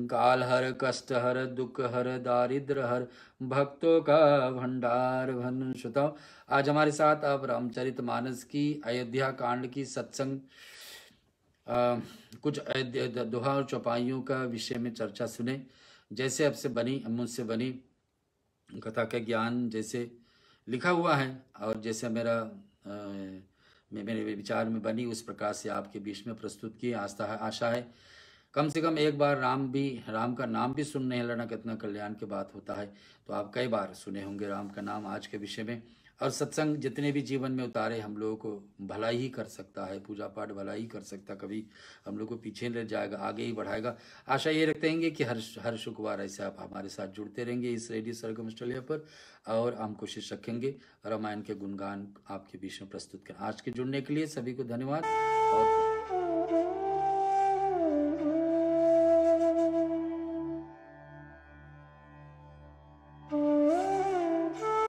काल हर कष्ट हर दुख हर दारिद्र हर, भक्तों का भंडार घन सुता। आज हमारे साथ आप रामचरितमानस की अयोध्या कांड की सत्संग कुछ दोहा और चौपाइयों का विषय में चर्चा सुने। जैसे आपसे बनी मुझसे बनी कथा का ज्ञान जैसे लिखा हुआ है और जैसे मेरे विचार में बनी उस प्रकार से आपके बीच में प्रस्तुत किए। आशा है कम से कम एक बार राम का नाम भी सुनने लेना कितना कल्याण की बात होता है। तो आप कई बार सुने होंगे राम का नाम आज के विषय में। और सत्संग जितने भी जीवन में उतारे हम लोगों को भला ही कर सकता है, पूजा पाठ भला ही कर सकता, कभी हम लोग को पीछे ले जाएगा, आगे ही बढ़ाएगा। आशा ये रखते हैं कि हर शुक्रवार ऐसे आप हमारे साथ जुड़ते रहेंगे इस रेडियो सरगम ऑस्ट्रेलिया पर, और हम कोशिश रखेंगे रामायण के गुणगान आपके बीच में प्रस्तुत करें। आज के जुड़ने के लिए सभी को धन्यवाद और